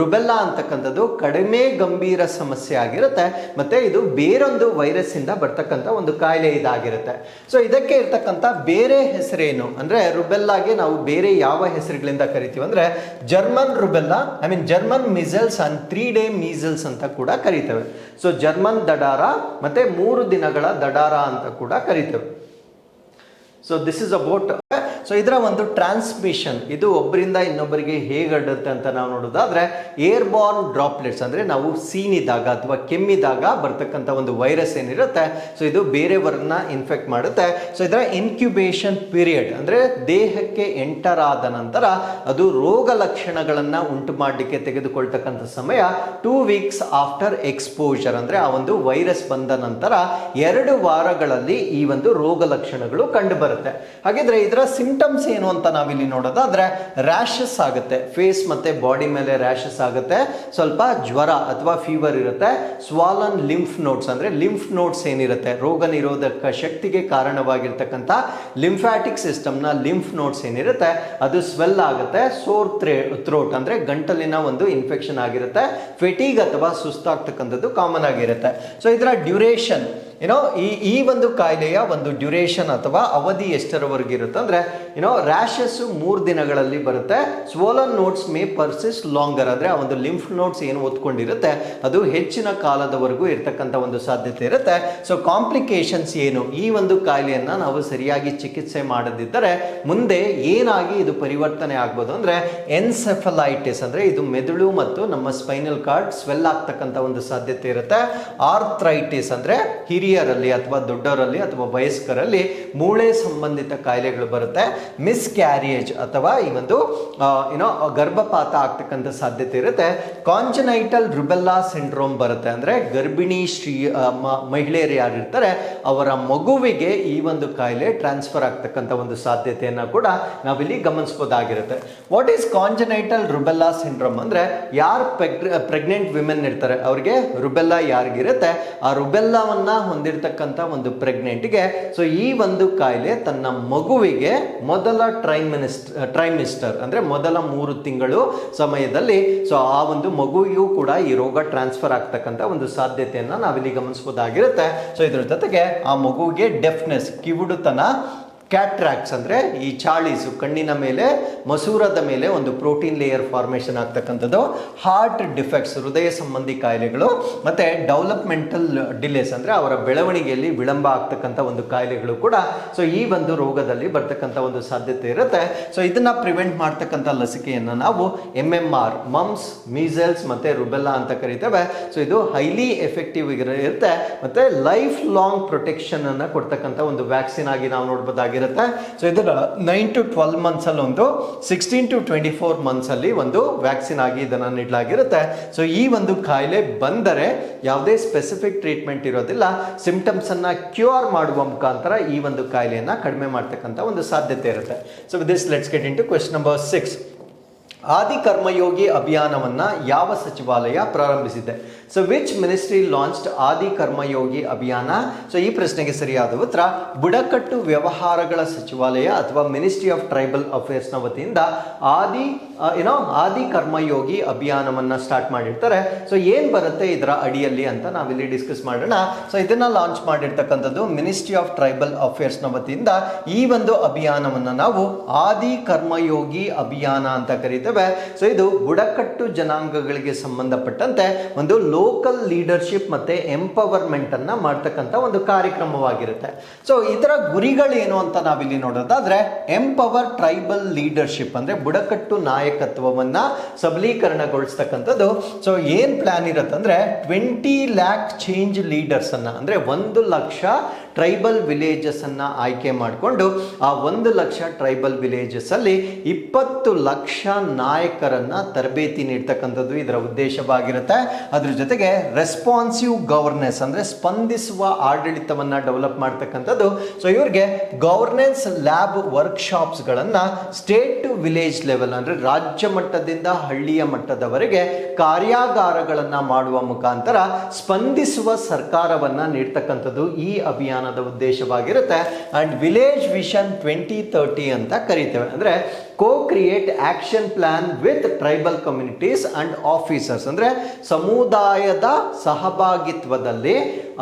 ರುಬೆಲ್ಲಾ ಅಂತಕ್ಕಂಥದ್ದು ಕಡಿಮೆ ಗಂಭೀರ ಸಮಸ್ಯೆ ಆಗಿರುತ್ತೆ, ಮತ್ತೆ ಇದು ಬೇರೊಂದು ವೈರಸ್ ಇಂದ ಬರ್ತಕ್ಕಂಥ ಒಂದು ಕಾಯಿಲೆ ಇದಾಗಿರುತ್ತೆ. ಸೊ ಇದಕ್ಕೆ ಇರ್ತಕ್ಕಂಥ ಬೇರೆ ಹೆಸರೇನು ಅಂದ್ರೆ, ರುಬೆಲ್ಲಾಗೆ ನಾವು ಬೇರೆ ಯಾವ ಹೆಸರುಗಳಿಂದ ಕರಿತೀವಿ ಅಂದ್ರೆ German rubella, German measles and 3-day measles ಅಂತ ಕೂಡ ಕರಿತೇವೆ. ಸೊ ಜರ್ಮನ್ ದಡಾರ ಮತ್ತೆ 3 ದಿನಗಳ ದಡಾರ ಅಂತ ಕೂಡ ಕರಿತೇವೆ. So this is about. So ಇದರ ಒಂದು ಟ್ರಾನ್ಸ್ಮಿಷನ್, ಇದು ಒಬ್ಬರಿಂದ ಇನ್ನೊಬ್ಬರಿಗೆ ಹೇಗೆ ಹರಡುತ್ತೆ ಅಂತ ನಾವು ನೋಡೋದಾದ್ರೆ, ಏರ್ಬಾರ್ನ್ ಡ್ರಾಪ್ಲೆಟ್ಸ್ ಅಂದ್ರೆ ನಾವು ಸೀನಿದಾಗ ಅಥವಾ ಕೆಮ್ಮಿದಾಗ ಬರ್ತಕ್ಕಂಥ ಒಂದು ವೈರಸ್ ಏನಿರುತ್ತೆ, ಸೊ ಇದು ಬೇರೆಯವರನ್ನ ಇನ್ಫೆಕ್ಟ್ ಮಾಡುತ್ತೆ. ಸೊ ಇದರ ಇನ್ಕ್ಯುಬೇಷನ್ ಪೀರಿಯಡ್ ಅಂದ್ರೆ ದೇಹಕ್ಕೆ ಎಂಟರ್ ಆದ ನಂತರ ಅದು ರೋಗ ಲಕ್ಷಣಗಳನ್ನ ಉಂಟು ಮಾಡಲಿಕ್ಕೆ ತೆಗೆದುಕೊಳ್ತಕ್ಕಂಥ ಸಮಯ 2 weeks ಆಫ್ಟರ್ ಎಕ್ಸ್ಪೋಜರ್. ಅಂದ್ರೆ ಆ ಒಂದು ವೈರಸ್ ಬಂದ ನಂತರ 2 ವಾರಗಳಲ್ಲಿ ಈ ಒಂದು ರೋಗ ಲಕ್ಷಣಗಳು ಕಂಡು ಬರುತ್ತೆ. ಹಾಗಿದ್ರೆ ಇದರ ಸಿಂಪ್ಟಮ್ಸ್ ಏನು ಅಂತ ನಾವಿಲ್ಲಿ ನೋಡೋದಾದ್ರೆ, ರ್ಯಾಷಸ್ ಆಗುತ್ತೆ, ಫೇಸ್ ಮತ್ತೆ ಬಾಡಿ ಮೇಲೆ ರ್ಯಾಷಸ್ ಆಗುತ್ತೆ, ಸ್ವಲ್ಪ ಜ್ವರ ಅಥವಾ ಫೀವರ್ ಇರುತ್ತೆ, ಸ್ವಾಲನ್ ಲಿಂಫ್ ನೋಡ್ಸ್ ಅಂದ್ರೆ ಲಿಂಫ್ ನೋಡ್ಸ್ ಏನಿರುತ್ತೆ ರೋಗ ನಿರೋಧಕ ಶಕ್ತಿಗೆ ಕಾರಣವಾಗಿರ್ತಕ್ಕಂಥ ಲಿಂಫ್ಯಾಟಿಕ್ ಸಿಸ್ಟಮ್ನ ಲಿಂಫ್ ನೋಡ್ಸ್ ಏನಿರುತ್ತೆ ಅದು ಸ್ವೆಲ್ ಆಗುತ್ತೆ, ಸೋರ್ ಥ್ರೋಟ್ ಅಂದ್ರೆ ಗಂಟಲಿನ ಒಂದು ಇನ್ಫೆಕ್ಷನ್ ಆಗಿರುತ್ತೆ, ಫೆಟೀಗ್ ಅಥವಾ ಸುಸ್ತಾಗ್ತಕ್ಕಂಥದ್ದು ಕಾಮನ್ ಆಗಿರುತ್ತೆ. ಸೊ ಇದರ ಡ್ಯೂರೇಷನ್ ಈ ಒಂದು ಕಾಯಿಲೆಯ ಒಂದು ಡ್ಯೂರೇಷನ್ ಅಥವಾ ಅವಧಿ ಎಷ್ಟರವರೆಗೆ ಇರುತ್ತೆ ಅಂದ್ರೆ ರ್ಯಾಷಸ್ 3 ದಿನಗಳಲ್ಲಿ ಬರುತ್ತೆ. Swollen notes May persist longer, ಅಂದ್ರೆ ಆ ಒಂದು ಲಿಂಫ್ ನೋಟ್ಸ್ ಏನು ಒತ್ಕೊಂಡಿರುತ್ತೆ ಅದು ಹೆಚ್ಚಿನ ಕಾಲದವರೆಗೂ ಇರ್ತಕ್ಕಂಥ ಒಂದು ಸಾಧ್ಯತೆ ಇರುತ್ತೆ. ಸೊ ಕಾಂಪ್ಲಿಕೇಶನ್ಸ್ ಏನು, ಈ ಒಂದು ಕಾಯಿಲೆಯನ್ನ ನಾವು ಸರಿಯಾಗಿ ಚಿಕಿತ್ಸೆ ಮಾಡದಿದ್ದರೆ ಮುಂದೆ ಏನಾಗಿ ಇದು ಪರಿವರ್ತನೆ ಆಗ್ಬೋದು ಅಂದ್ರೆ ಎನ್ಸೆಫಲೈಟಿಸ್, ಅಂದ್ರೆ ಇದು ಮೆದುಳು ಮತ್ತು ನಮ್ಮ ಸ್ಪೈನಲ್ ಕಾರ್ಡ್ ಸ್ವೆಲ್ ಆಗ್ತಕ್ಕಂಥ ಒಂದು ಸಾಧ್ಯತೆ ಇರುತ್ತೆ. ಆರ್ಥ್ರೈಟಿಸ್ ಅಂದ್ರೆ ಹಿರಿಯರಲ್ಲಿ ಅಥವಾ ದೊಡ್ಡವರಲ್ಲಿ ಅಥವಾ ವಯಸ್ಕರಲ್ಲಿ ಮೂಳೆ ಸಂಬಂಧಿತ ಕಾಯಿಲೆಗಳು ಬರುತ್ತೆ. ಮಿಸ್ ಕ್ಯಾರಿಯೇಜ್ ಅಥವಾ ಈ ಒಂದು ಗರ್ಭಪಾತ ಆಗ್ತಕ್ಕಂಥ ಸಾಧ್ಯತೆ ಇರುತ್ತೆ. ಕಾಂಜನೈಟಲ್ ರುಬೆಲ್ಲಾ ಸಿಂಡ್ರೋಮ್ ಬರುತ್ತೆ, ಅಂದ್ರೆ ಗರ್ಭಿಣಿ ಮಹಿಳೆಯರು ಯಾರಿರ್ತಾರೆ ಅವರ ಮಗುವಿಗೆ ಈ ಒಂದು ಕಾಯಿಲೆ ಟ್ರಾನ್ಸ್ಫರ್ ಆಗ್ತಕ್ಕಂಥ ಒಂದು ಸಾಧ್ಯತೆಯನ್ನ ಕೂಡ ನಾವಿಲ್ಲಿ ಗಮನಿಸಬಹುದಾಗಿರುತ್ತೆ. ವಾಟ್ ಈಸ್ ಕಾಂಜನೈಟಲ್ ರುಬೆಲ್ಲಾ ಸಿಂಡ್ರೋಮ್ ಅಂದ್ರೆ ಯಾರು ಪ್ರೆಗ್ನೆಂಟ್ ವಿಮೆನ್ ಇರ್ತಾರೆ ಅವ್ರಿಗೆ ರುಬೆಲ್ಲಾ ಯಾರಿಗಿರುತ್ತೆ ಆ ರುಬೆಲ್ಲಾವನ್ನ ಹೊಂದಿರತಕ್ಕಂಥ ಒಂದು ಪ್ರೆಗ್ನೆಂಟ್ಗೆ ಸೊ ಈ ಒಂದು ಕಾಯಿಲೆ ತನ್ನ ಮಗುವಿಗೆ ಮೊದಲ ಟ್ರೈಮಿಸ್ಟರ್ ಅಂದ್ರೆ ಮೊದಲ 3 ತಿಂಗಳು ಸಮಯದಲ್ಲಿ ಸೊ ಆ ಒಂದು ಮಗುವಿಗೂ ಕೂಡ ಈ ರೋಗ ಟ್ರಾನ್ಸ್ಫರ್ ಆಗ್ತಕ್ಕಂಥ ಒಂದು ಸಾಧ್ಯತೆಯನ್ನ ನಾವಿಲ್ಲಿ ಗಮನಿಸಬಹುದಾಗಿರುತ್ತೆ. ಸೊ ಇದ್ರ ಜೊತೆಗೆ ಆ ಮಗುವಿಗೆ ಡೆಫ್ನೆಸ್, ಕಿವುಡುತನ, ಕ್ಯಾಟ್ರಾಕ್ಟ್ಸ್ ಅಂದ್ರೆ ಈ ಚಾಳೀಸು ಕಣ್ಣಿನ ಮೇಲೆ ಮಸೂರದ ಮೇಲೆ ಒಂದು ಪ್ರೋಟೀನ್ ಲೇಯರ್ ಫಾರ್ಮೇಷನ್ ಆಗ್ತಕ್ಕಂಥದ್ದು, ಹಾರ್ಟ್ ಡಿಫೆಕ್ಟ್ಸ್ ಹೃದಯ ಸಂಬಂಧಿ ಕಾಯಿಲೆಗಳು, ಮತ್ತೆ ಡೆವಲಪ್ಮೆಂಟಲ್ ಡಿಲೇಸ್ ಅಂದ್ರೆ ಅವರ ಬೆಳವಣಿಗೆಯಲ್ಲಿ ವಿಳಂಬ ಆಗ್ತಕ್ಕಂಥ ಒಂದು ಕಾಯಿಲೆಗಳು ಕೂಡ ಸೊ ಈ ಒಂದು ರೋಗದಲ್ಲಿ ಬರ್ತಕ್ಕಂಥ ಒಂದು ಸಾಧ್ಯತೆ ಇರುತ್ತೆ. ಸೊ ಇದನ್ನ ಪ್ರಿವೆಂಟ್ ಮಾಡ್ತಕ್ಕಂಥ ಲಸಿಕೆಯನ್ನು ನಾವು MMR, ಮಮ್ಸ್, ಮೀಸಲ್ಸ್ ಮತ್ತೆ ರುಬೆಲ್ಲಾ ಅಂತ ಕರಿತೇವೆ. ಸೊ ಇದು ಹೈಲಿ ಎಫೆಕ್ಟಿವ್ ಇರುತ್ತೆ ಮತ್ತೆ ಲೈಫ್ ಲಾಂಗ್ ಪ್ರೊಟೆಕ್ಷನ್ ಅನ್ನ ಕೊಡ್ತಕ್ಕಂಥ ಒಂದು ವ್ಯಾಕ್ಸಿನ್ ಆಗಿ ನಾವು ನೋಡಬಹುದಾಗಿರುತ್ತೆ. ಸೊ ಇದರ 9 to 12 ಮಂತ್ಸ್ ಅಲ್ಲಿ ಒಂದು 16 to 24 ಮಂತ್ಸ್ ಅಲ್ಲಿ ಒಂದು ವ್ಯಾಕ್ಸಿನ್ ಆಗಿ ಇದನ್ನ ನೀಡಲಾಗಿರುತ್ತೆ. ಸೊ ಈ ಒಂದು ಕಾಯಿಲೆ ಬಂದರೆ ಯಾವುದೇ ಸ್ಪೆಸಿಫಿಕ್ ಟ್ರೀಟ್ಮೆಂಟ್ ಇರೋದಿಲ್ಲ, ಸಿಂಪ್ಟಮ್ಸ್ ಅನ್ನ ಕ್ಯೂರ್ ಮಾಡುವ ಮುಖಾಂತರ ಈ ಒಂದು ಕಾಯಿಲೆಯನ್ನ ಕಡಿಮೆ ಮಾಡ್ತಕ್ಕಂಥ ಒಂದು ಸಾಧ್ಯತೆ ಇರುತ್ತೆ. So with this let's get into question number 6. ಆದಿ ಕರ್ಮಯೋಗಿ ಅಭಿಯಾನವನ್ನ ಯಾವ ಸಚಿವಾಲಯ ಪ್ರಾರಂಭಿಸಿದೆ? ಸೊ ವಿಚ್ ಮಿನಿಸ್ಟ್ರಿ ಲಾಂಚ್ಡ್ ಆದಿ ಕರ್ಮಯೋಗಿ ಅಭಿಯಾನ? ಸೊ ಈ ಪ್ರಶ್ನೆಗೆ ಸರಿಯಾದ ಉತ್ತರ ಬುಡಕಟ್ಟು ವ್ಯವಹಾರಗಳ ಸಚಿವಾಲಯ ಅಥವಾ ಮಿನಿಸ್ಟ್ರಿ ಆಫ್ ಟ್ರೈಬಲ್ ಅಫೇರ್ಸ್ ನ ವತಿಯಿಂದ ಆದಿ ಕರ್ಮಯೋಗಿ ಅಭಿಯಾನವನ್ನ ಸ್ಟಾರ್ಟ್ ಮಾಡಿರ್ತಾರೆ. ಸೊ ಏನ್ ಬರುತ್ತೆ ಇದರ ಅಡಿಯಲ್ಲಿ ಅಂತ ನಾವಿಲ್ಲಿ ಡಿಸ್ಕಸ್ ಮಾಡೋಣ. ಸೊ ಇದನ್ನ ಲಾಂಚ್ ಮಾಡಿರ್ತಕ್ಕಂಥದ್ದು ಮಿನಿಸ್ಟ್ರಿ ಆಫ್ ಟ್ರೈಬಲ್ ಅಫೇರ್ಸ್ ನ ವತಿಯಿಂದ ಈ ಒಂದು ಅಭಿಯಾನವನ್ನ ನಾವು ಆದಿ ಕರ್ಮಯೋಗಿ ಅಭಿಯಾನ ಅಂತ ಕರೀತೇವೆ. ಸೊ ಇದು ಬುಡಕಟ್ಟು ಜನಾಂಗಗಳಿಗೆ ಸಂಬಂಧಪಟ್ಟಂತೆ ಒಂದು ಲೋಕಲ್ ಲೀಡರ್ಶಿಪ್ ಮತ್ತೆ ಎಂಪವರ್ಮೆಂಟ್ ಅನ್ನ ಮಾಡ್ತಕ್ಕಂಥ ಒಂದು ಕಾರ್ಯಕ್ರಮವಾಗಿರುತ್ತೆ. ಸೊ ಇದರ ಗುರಿಗಳೇನು ಅಂತ ನಾವಿಲ್ಲಿ ನೋಡೋದಾದ್ರೆ ಎಂಪವರ್ ಟ್ರೈಬಲ್ ಲೀಡರ್ಶಿಪ್ ಅಂದ್ರೆ ಬುಡಕಟ್ಟು ನಾಯಕತ್ವವನ್ನ ಸಬಲೀಕರಣಗೊಳಿಸ್ತಕ್ಕಂಥದ್ದು. ಸೊ ಏನ್ ಪ್ಲಾನ್ ಇರುತ್ತೆ ಅಂದ್ರೆ 20 lakh ಚೇಂಜ್ ಲೀಡರ್ಸ್ ಅನ್ನ ಅಂದ್ರೆ 1 ಲಕ್ಷ ಟ್ರೈಬಲ್ ವಿಲೇಜಸ್ ಅನ್ನ ಆಯ್ಕೆ ಮಾಡಿಕೊಂಡು ಆ 1 ಲಕ್ಷ ಟ್ರೈಬಲ್ ವಿಲೇಜಸ್ ಅಲ್ಲಿ 20 ಲಕ್ಷ ನಾಯಕರನ್ನ ತರಬೇತಿ ನೀಡ್ತಕ್ಕಂಥದ್ದು ಇದರ ಉದ್ದೇಶವಾಗಿರುತ್ತೆ. ಅದ್ರ ಜೊತೆಗೆ ರೆಸ್ಪಾನ್ಸಿವ್ ಗವರ್ನೆನ್ಸ್ ಅಂದ್ರೆ ಸ್ಪಂದಿಸುವ ಆಡಳಿತವನ್ನ ಡೆವಲಪ್ ಮಾಡ್ತಕ್ಕಂಥದ್ದು. ಸೊ ಇವ್ರಿಗೆ ಗವರ್ನೆನ್ಸ್ ಲ್ಯಾಬ್ ವರ್ಕ್ಶಾಪ್ಸ್ ಗಳನ್ನ ಸ್ಟೇಟ್ ಟು ವಿಲೇಜ್ ಲೆವೆಲ್ ಅಂದ್ರೆ ರಾಜ್ಯ ಮಟ್ಟದಿಂದ ಹಳ್ಳಿಯ ಮಟ್ಟದವರೆಗೆ ಕಾರ್ಯಾಗಾರಗಳನ್ನ ಮಾಡುವ ಮುಖಾಂತರ ಸ್ಪಂದಿಸುವ ಸರ್ಕಾರವನ್ನ ನೀಡ್ತಕ್ಕಂಥದ್ದು ಈ ಅಭಿಯಾನದ ಉದ್ದೇಶವಾಗಿರುತ್ತೆ. ಅಂಡ್ ವಿಲೇಜ್ ವಿಷನ್ 2030 ಅಂತ ಕರಿತೇವೆ. ಅಂದ್ರೆ co-create action plan with tribal communities and officers ಅಂದ್ರೆ ಸಮುದಾಯದ ಸಹಭಾಗಿತ್ವದಲ್ಲಿ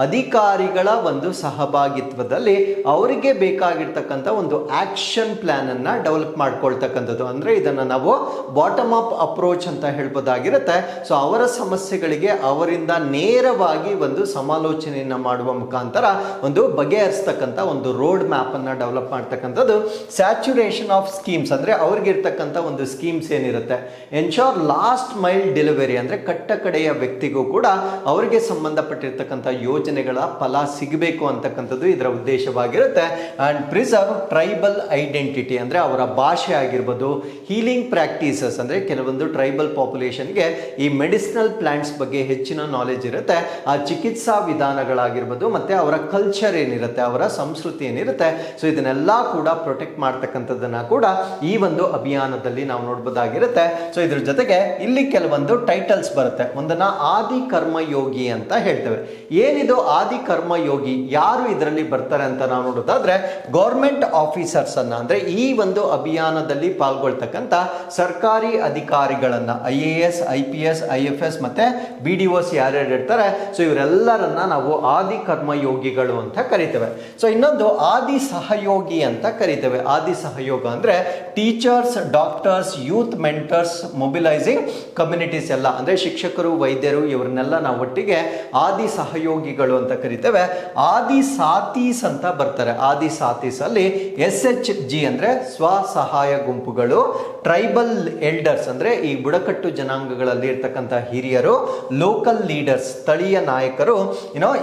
ಅಧಿಕಾರಿಗಳ ಒಂದು ಸಹಭಾಗಿತ್ವದಲ್ಲಿ ಅವರಿಗೆ ಬೇಕಾಗಿರ್ತಕ್ಕಂಥ ಒಂದು ಆಕ್ಷನ್ ಪ್ಲಾನ್ ಅನ್ನ ಡೆವಲಪ್ ಮಾಡ್ಕೊಳ್ತಕ್ಕಂಥದ್ದು. ಅಂದ್ರೆ ಇದನ್ನ ನಾವು ಬಾಟಮ್ ಅಪ್ ಅಪ್ರೋಚ್ ಅಂತ ಹೇಳ್ಬೋದಾಗಿರುತ್ತೆ. ಸೊ ಅವರ ಸಮಸ್ಯೆಗಳಿಗೆ ಅವರಿಂದ ನೇರವಾಗಿ ಒಂದು ಸಮಾಲೋಚನೆಯನ್ನ ಮಾಡುವ ಮುಖಾಂತರ ಒಂದು ಬಗೆಹರಿಸ್ತಕ್ಕಂಥ ಒಂದು ರೋಡ್ ಮ್ಯಾಪ್ ಅನ್ನ ಡೆವಲಪ್ ಮಾಡ್ತಕ್ಕಂಥದ್ದು. ಸ್ಯಾಚುರೇಷನ್ ಆಫ್ ಸ್ಕೀಮ್ಸ್ ಅಂದ್ರೆ ಅವ್ರಿಗಿರ್ತಕ್ಕಂಥ ಒಂದು ಸ್ಕೀಮ್ಸ್ ಏನಿರುತ್ತೆ ಎನ್ಶೋರ್ ಲಾಸ್ಟ್ ಮೈಲ್ ಡೆಲಿವರಿ ಅಂದ್ರೆ ಕಟ್ಟ ಕಡೆಯ ವ್ಯಕ್ತಿಗೂ ಕೂಡ ಅವರಿಗೆ ಸಂಬಂಧಪಟ್ಟಿರ್ತಕ್ಕಂಥ ಯೋಜನೆಗಳ ಫಲ ಸಿಗಬೇಕು ಅಂತಕ್ಕಂಥದ್ದು ಇದರ ಉದ್ದೇಶವಾಗಿರುತ್ತೆ. ಅಂಡ್ ಪ್ರಿಸರ್ವ್ ಟ್ರೈಬಲ್ ಐಡೆಂಟಿಟಿ ಅಂದ್ರೆ ಅವರ ಭಾಷೆ ಆಗಿರ್ಬೋದು, ಹೀಲಿಂಗ್ ಪ್ರಾಕ್ಟೀಸಸ್ ಅಂದ್ರೆ ಕೆಲವೊಂದು ಟ್ರೈಬಲ್ ಪಾಪ್ಯುಲೇಷನ್ಗೆ ಈ ಮೆಡಿಸಿನಲ್ ಪ್ಲಾಂಟ್ಸ್ ಬಗ್ಗೆ ಹೆಚ್ಚಿನ ನಾಲೆಜ್ ಇರುತ್ತೆ, ಆ ಚಿಕಿತ್ಸಾ ವಿಧಾನಗಳಾಗಿರ್ಬೋದು ಮತ್ತೆ ಅವರ ಕಲ್ಚರ್ ಏನಿರುತ್ತೆ, ಅವರ ಸಂಸ್ಕೃತಿ ಏನಿರುತ್ತೆ, ಸೊ ಇದನ್ನೆಲ್ಲ ಕೂಡ ಪ್ರೊಟೆಕ್ಟ್ ಮಾಡ್ತಕ್ಕಂಥದ್ದನ್ನ ಕೂಡ ಈ ಒಂದು ಅಭಿಯಾನದಲ್ಲಿ ನಾವು ನೋಡ್ಬೋದಾಗಿರುತ್ತೆ. ಸೊ ಇದ್ರ ಜೊತೆಗೆ ಇಲ್ಲಿ ಕೆಲವೊಂದು ಟೈಟಲ್ಸ್ ಬರುತ್ತೆ. ಒಂದನ್ನ ಆದಿ ಕರ್ಮಯೋಗಿ ಅಂತ ಹೇಳ್ತೇವೆ. ಏನಿದು ಆದಿ ಕರ್ಮಯೋಗಿ, ಯಾರು ಇದರಲ್ಲಿ ಬರ್ತಾರೆ ಅಂತ ನಾವು ನೋಡೋದಾದ್ರೆ ಗೌರ್ಮೆಂಟ್ ಆಫೀಸರ್ಸ್ ಅನ್ನ, ಅಂದ್ರೆ ಈ ಒಂದು ಅಭಿಯಾನದಲ್ಲಿ ಪಾಲ್ಗೊಳ್ತಕ್ಕಂಥ ಸರ್ಕಾರಿ ಅಧಿಕಾರಿಗಳನ್ನ, IAS, IPS, IFS ಮತ್ತೆ BDOs ಯಾರ್ಯಾರು ಇರ್ತಾರೆ, ಸೊ ಇವರೆಲ್ಲರನ್ನ ನಾವು ಆದಿ ಕರ್ಮಯೋಗಿಗಳು ಅಂತ ಕರಿತೇವೆ. ಸೊ ಇನ್ನೊಂದು ಆದಿ ಸಹಯೋಗಿ ಅಂತ ಕರಿತೇವೆ. ಆದಿ ಸಹಯೋಗ ಅಂದ್ರೆ teachers, doctors, youth mentors, mobilising communities ಎಲ್ಲ, ಅಂದ್ರೆ ಶಿಕ್ಷಕರು, ವೈದ್ಯರು ಇವರನ್ನೆಲ್ಲ ನಾವು ಒಟ್ಟಿಗೆ ಆದಿ ಸಹಯೋಗಿಗಳು ಅಂತ ಕರಿತೇವೆ. ಆದಿ ಸಾತೀಸ್ ಅಂತ ಬರ್ತಾರೆ. ಆದಿ ಸಾತೀಸ್ ಅಲ್ಲಿ SHG ಅಂದ್ರೆ ಸ್ವಸಹಾಯ ಗುಂಪುಗಳು, ಟ್ರೈಬಲ್ ಎಲ್ಡರ್ಸ್ ಅಂದ್ರೆ ಈ ಬುಡಕಟ್ಟು ಜನಾಂಗಗಳಲ್ಲಿ ಇರ್ತಕ್ಕಂಥ ಹಿರಿಯರು, ಲೋಕಲ್ ಲೀಡರ್ಸ್ ಸ್ಥಳೀಯ ನಾಯಕರು,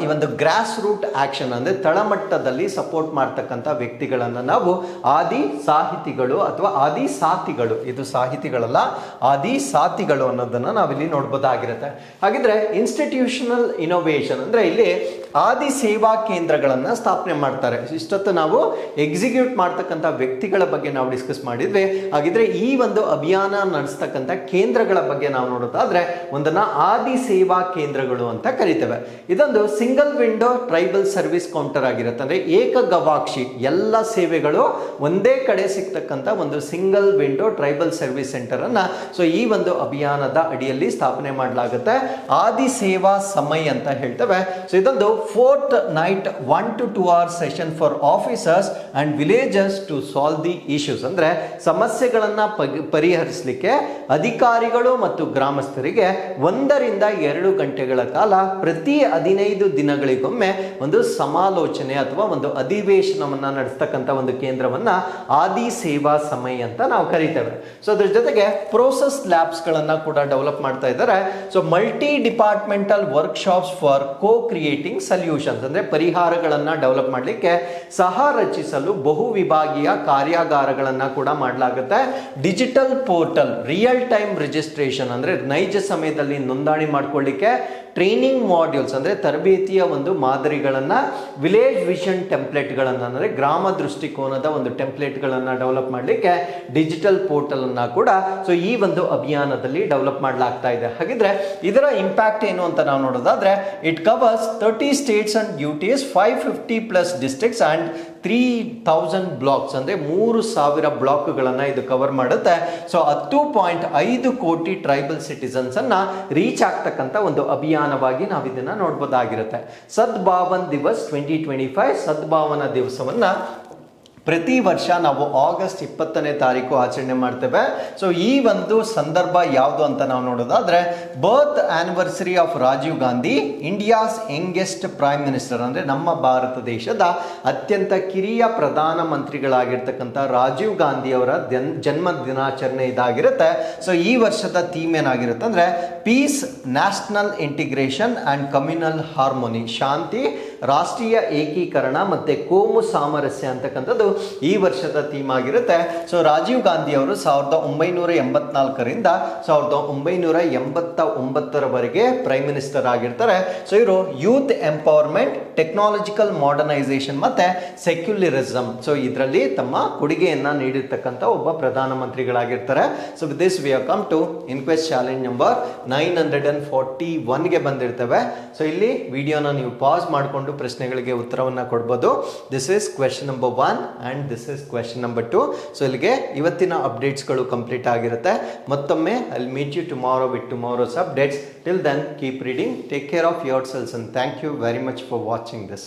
ಈ ಒಂದು ಗ್ರಾಸ್ ರೂಟ್ ಆಕ್ಷನ್ ಅಂದ್ರೆ ತಳಮಟ್ಟದಲ್ಲಿ ಸಪೋರ್ಟ್ ಮಾಡ್ತಕ್ಕಂಥ ವ್ಯಕ್ತಿಗಳನ್ನ ನಾವು ಆದಿ ಸಾಹಿತಿಗಳು ಅಥವಾ ಆದಿ ಸಾತಿಗಳು, ಇದು ಸಾಹಿತಿಗಳಲ್ಲ, ಆದಿ ಸಾತಿಗಳು ಅನ್ನೋದನ್ನ ನಾವಿಲ್ಲಿ ನೋಡ್ಬೋದಾಗಿರುತ್ತೆ. ಹಾಗಿದ್ರೆ ಇನ್ಸ್ಟಿಟ್ಯೂಷನಲ್ ಇನೋವೇಷನ್ ಅಂದ್ರೆ ಇಲ್ಲಿ ಆದಿ ಸೇವಾ ಕೇಂದ್ರಗಳನ್ನ ಸ್ಥಾಪನೆ ಮಾಡ್ತಾರೆ. ಇಷ್ಟೊತ್ತು ನಾವು ಎಕ್ಸಿಕ್ಯೂಟ್ ಮಾಡ್ತಕ್ಕಂಥ ವ್ಯಕ್ತಿಗಳ ಬಗ್ಗೆ ನಾವು ಡಿಸ್ಕಸ್ ಮಾಡಿದ್ವಿ. ಹಾಗಿದ್ರೆ ಈ ಒಂದು ಅಭಿಯಾನ ನಡೆಸ್ತಕ್ಕಂಥ ಕೇಂದ್ರಗಳ ಬಗ್ಗೆ ನಾವು ನೋಡೋದಾದ್ರೆ ಒಂದನ್ನ ಆದಿ ಸೇವಾ ಕೇಂದ್ರಗಳು ಅಂತ ಕರಿತೇವೆ. ಇದೊಂದು single window tribal service counter ಆಗಿರುತ್ತೆ. ಅಂದ್ರೆ ಏಕ ಗವಾಕ್ಷಿ, ಎಲ್ಲ ಸೇವೆಗಳು ಒಂದೇ ಕಡೆ ಸಿಗ್ತಕ್ಕಂಥ ಒಂದು single window tribal service centre ಅನ್ನ ಸೊ ಈ ಒಂದು ಅಭಿಯಾನದ ಅಡಿಯಲ್ಲಿ ಸ್ಥಾಪನೆ ಮಾಡಲಾಗುತ್ತೆ. ಆದಿ ಸೇವಾ ಸಮಯ ಅಂತ ಹೇಳ್ತೇವೆ. ಸೊ ಇದೊಂದು fortnight 1 to 2 hour session for officers and villagers to solve the issues. ಅಂದ್ರೆ ಸಮಸ್ಯೆಗಳನ್ನ ಪರಿಹರಿಸಲಿಕ್ಕೆ ಅಧಿಕಾರಿಗಳು ಮತ್ತು ಗ್ರಾಮಸ್ಥರಿಗೆ 1 ರಿಂದ 2 ಗಂಟೆಗಳ ಕಾಲ ಪ್ರತಿ 15 ದಿನಗಳಿಗೊಮ್ಮೆ ಒಂದು ಸಮಾಲೋಚನೆ ಅಥವಾ ಒಂದು ಅಧಿವೇಶನವನ್ನ ನಡೆಸ್ತಕ್ಕಂಥ ಒಂದು ಕೇಂದ್ರವನ್ನ ಆದಿ ಸೇವಾ ಸಮಯ ಅಂತ ನಾವು ಕರಿತೇವೆ. ಸೊ ಅದ್ರ ಜೊತೆಗೆ ಪ್ರೋಸೆಸ್ ಲ್ಯಾಬ್ಸ್ ಗಳನ್ನ ಕೂಡ ಡೆವಲಪ್ ಮಾಡ್ತಾ ಇದ್ದಾರೆ. So multi departmental workshops for co creating solutions ಅಂದ್ರೆ ಪರಿಹಾರಗಳನ್ನ ಡೆವಲಪ್ ಮಾಡಲಿಕ್ಕೆ ಸಹ ರಚಿಸಲು ಬಹು ವಿಭಾಗೀಯ ಕಾರ್ಯಾಗಾರಗಳನ್ನ ಕೂಡ ಮಾಡಲಾಗುತ್ತೆ. Digital portal, real time registration ಅಂದ್ರೆ ನೈಜ ಸಮಯದಲ್ಲಿ ನೋಂದಣಿ ಮಾಡ್ಕೊಳ್ಳಿಕ್ಕೆ, ಟ್ರೈನಿಂಗ್ ಮಾಡ್ಯೂಲ್ಸ್ ಅಂದ್ರೆ ತರಬೇತಿಯ ಒಂದು ಮಾದರಿಗಳನ್ನ, ವಿಲೇಜ್ ವಿಷನ್ ಟೆಂಪ್ಲೇಟ್ಗಳನ್ನ ಅಂದ್ರೆ ಗ್ರಾಮ ದೃಷ್ಟಿಕೋನದ ಒಂದು ಟೆಂಪ್ಲೇಟ್ಗಳನ್ನ ಡೆವಲಪ್ ಮಾಡಲಿಕ್ಕೆ ಡಿಜಿಟಲ್ ಪೋರ್ಟಲ್ ಅನ್ನ ಕೂಡ ಸೊ ಈ ಒಂದು ಅಭಿಯಾನದಲ್ಲಿ ಡೆವಲಪ್ ಮಾಡಲಾಗ್ತಾ ಇದೆ. ಹಾಗಿದ್ರೆ ಇದರ ಇಂಪ್ಯಾಕ್ಟ್ ಏನು ಅಂತ ನಾವು ನೋಡೋದಾದ್ರೆ it covers 30 states and duties, 550 plus districts and 3000 blocks ಅಂದ್ರೆ 3000 ಬ್ಲಾಕ್ಗಳನ್ನ ಇದು ಕವರ್ ಮಾಡುತ್ತೆ. ಸೊ 10.5 ಕೋಟಿ ಟ್ರೈಬಲ್ ಸಿಟಿಸನ್ಸ್ ಅನ್ನ ರೀಚ್ ಆಗ್ತಕ್ಕಂಥ ಒಂದು ಅಭಿಯಾನವಾಗಿ ನಾವು ಇದನ್ನ ನೋಡ್ಬೋದಾಗಿರುತ್ತೆ. ಸದ್ಭಾವನ್ ದಿವಸ್ 2025 ಸದ್ಭಾವನಾ ದಿವಸವನ್ನ ಪ್ರತಿ ವರ್ಷ ನಾವು ಆಗಸ್ಟ್ 20ನೇ ತಾರೀಕು ಆಚರಣೆ ಮಾಡ್ತೇವೆ. ಸೊ ಈ ಒಂದು ಸಂದರ್ಭ ಯಾವುದು ಅಂತ ನಾವು ನೋಡೋದಾದ್ರೆ birth anniversary of Rajiv Gandhi, India's youngest prime minister ಅಂದ್ರೆ ನಮ್ಮ ಭಾರತ ದೇಶದ ಅತ್ಯಂತ ಕಿರಿಯ ಪ್ರಧಾನ ಮಂತ್ರಿಗಳಾಗಿರ್ತಕ್ಕಂಥ ರಾಜೀವ್ ಗಾಂಧಿ ಅವರ ಜನ್ಮ ದಿನಾಚರಣೆ ಇದಾಗಿರುತ್ತೆ. ಸೊ ಈ ವರ್ಷದ ಥೀಮ್ ಏನಾಗಿರುತ್ತೆ ಅಂದ್ರೆ peace, national integration and communal harmony, ಶಾಂತಿ, ರಾಷ್ಟ್ರೀಯ ಏಕೀಕರಣ ಮತ್ತೆ ಕೋಮು ಸಾಮರಸ್ಯ ಅಂತಕ್ಕಂಥದ್ದು ಈ ವರ್ಷದ ಥೀಮ್ ಆಗಿರುತ್ತೆ. ಸೊ ರಾಜೀವ್ ಗಾಂಧಿ ಅವರು 1984ರಿಂದ 1989ರವರೆಗೆ ಪ್ರೈಮ್ ಮಿನಿಸ್ಟರ್ ಆಗಿರ್ತಾರೆ. ಸೊ ಇವರು ಯೂತ್ ಎಂಪವರ್ಮೆಂಟ್, ಟೆಕ್ನಾಲಜಿಕಲ್ ಮಾಡರ್ನೈಸೇಷನ್ ಮತ್ತೆ ಸೆಕ್ಯುಲರಿಸಮ್ ಸೊ ಇದರಲ್ಲಿ ತಮ್ಮ ಕೊಡುಗೆಯನ್ನ ನೀಡಿರ್ತಕ್ಕಂಥ ಒಬ್ಬ ಪ್ರಧಾನ ಮಂತ್ರಿಗಳಾಗಿರ್ತಾರೆ. So with this we have come to inquest challenge number 941ಗೆ ಬಂದಿರ್ತೇವೆ. ಸೊ ಇಲ್ಲಿ ವಿಡಿಯೋನ ನೀವು ಪಾಸ್ ಮಾಡಿಕೊಂಡು ಪ್ರಶ್ನೆಗಳಿಗೆ ಉತ್ತರವನ್ನ ಕೊಡಬಹುದು. This is question number 1 and this is question number 2. So ಇಲ್ಲಿಗೆ ಇವತ್ತಿನ ಅಪ್ಡೇಟ್ಸ್ಗಳು ಕಂಪ್ಲೀಟ್ ಆಗಿರುತ್ತೆ. ಮತ್ತೊಮ್ಮೆ I'll meet you tomorrow with tomorrow's updates. Till then, keep reading, take care of yourselves and thank you very much for watching this.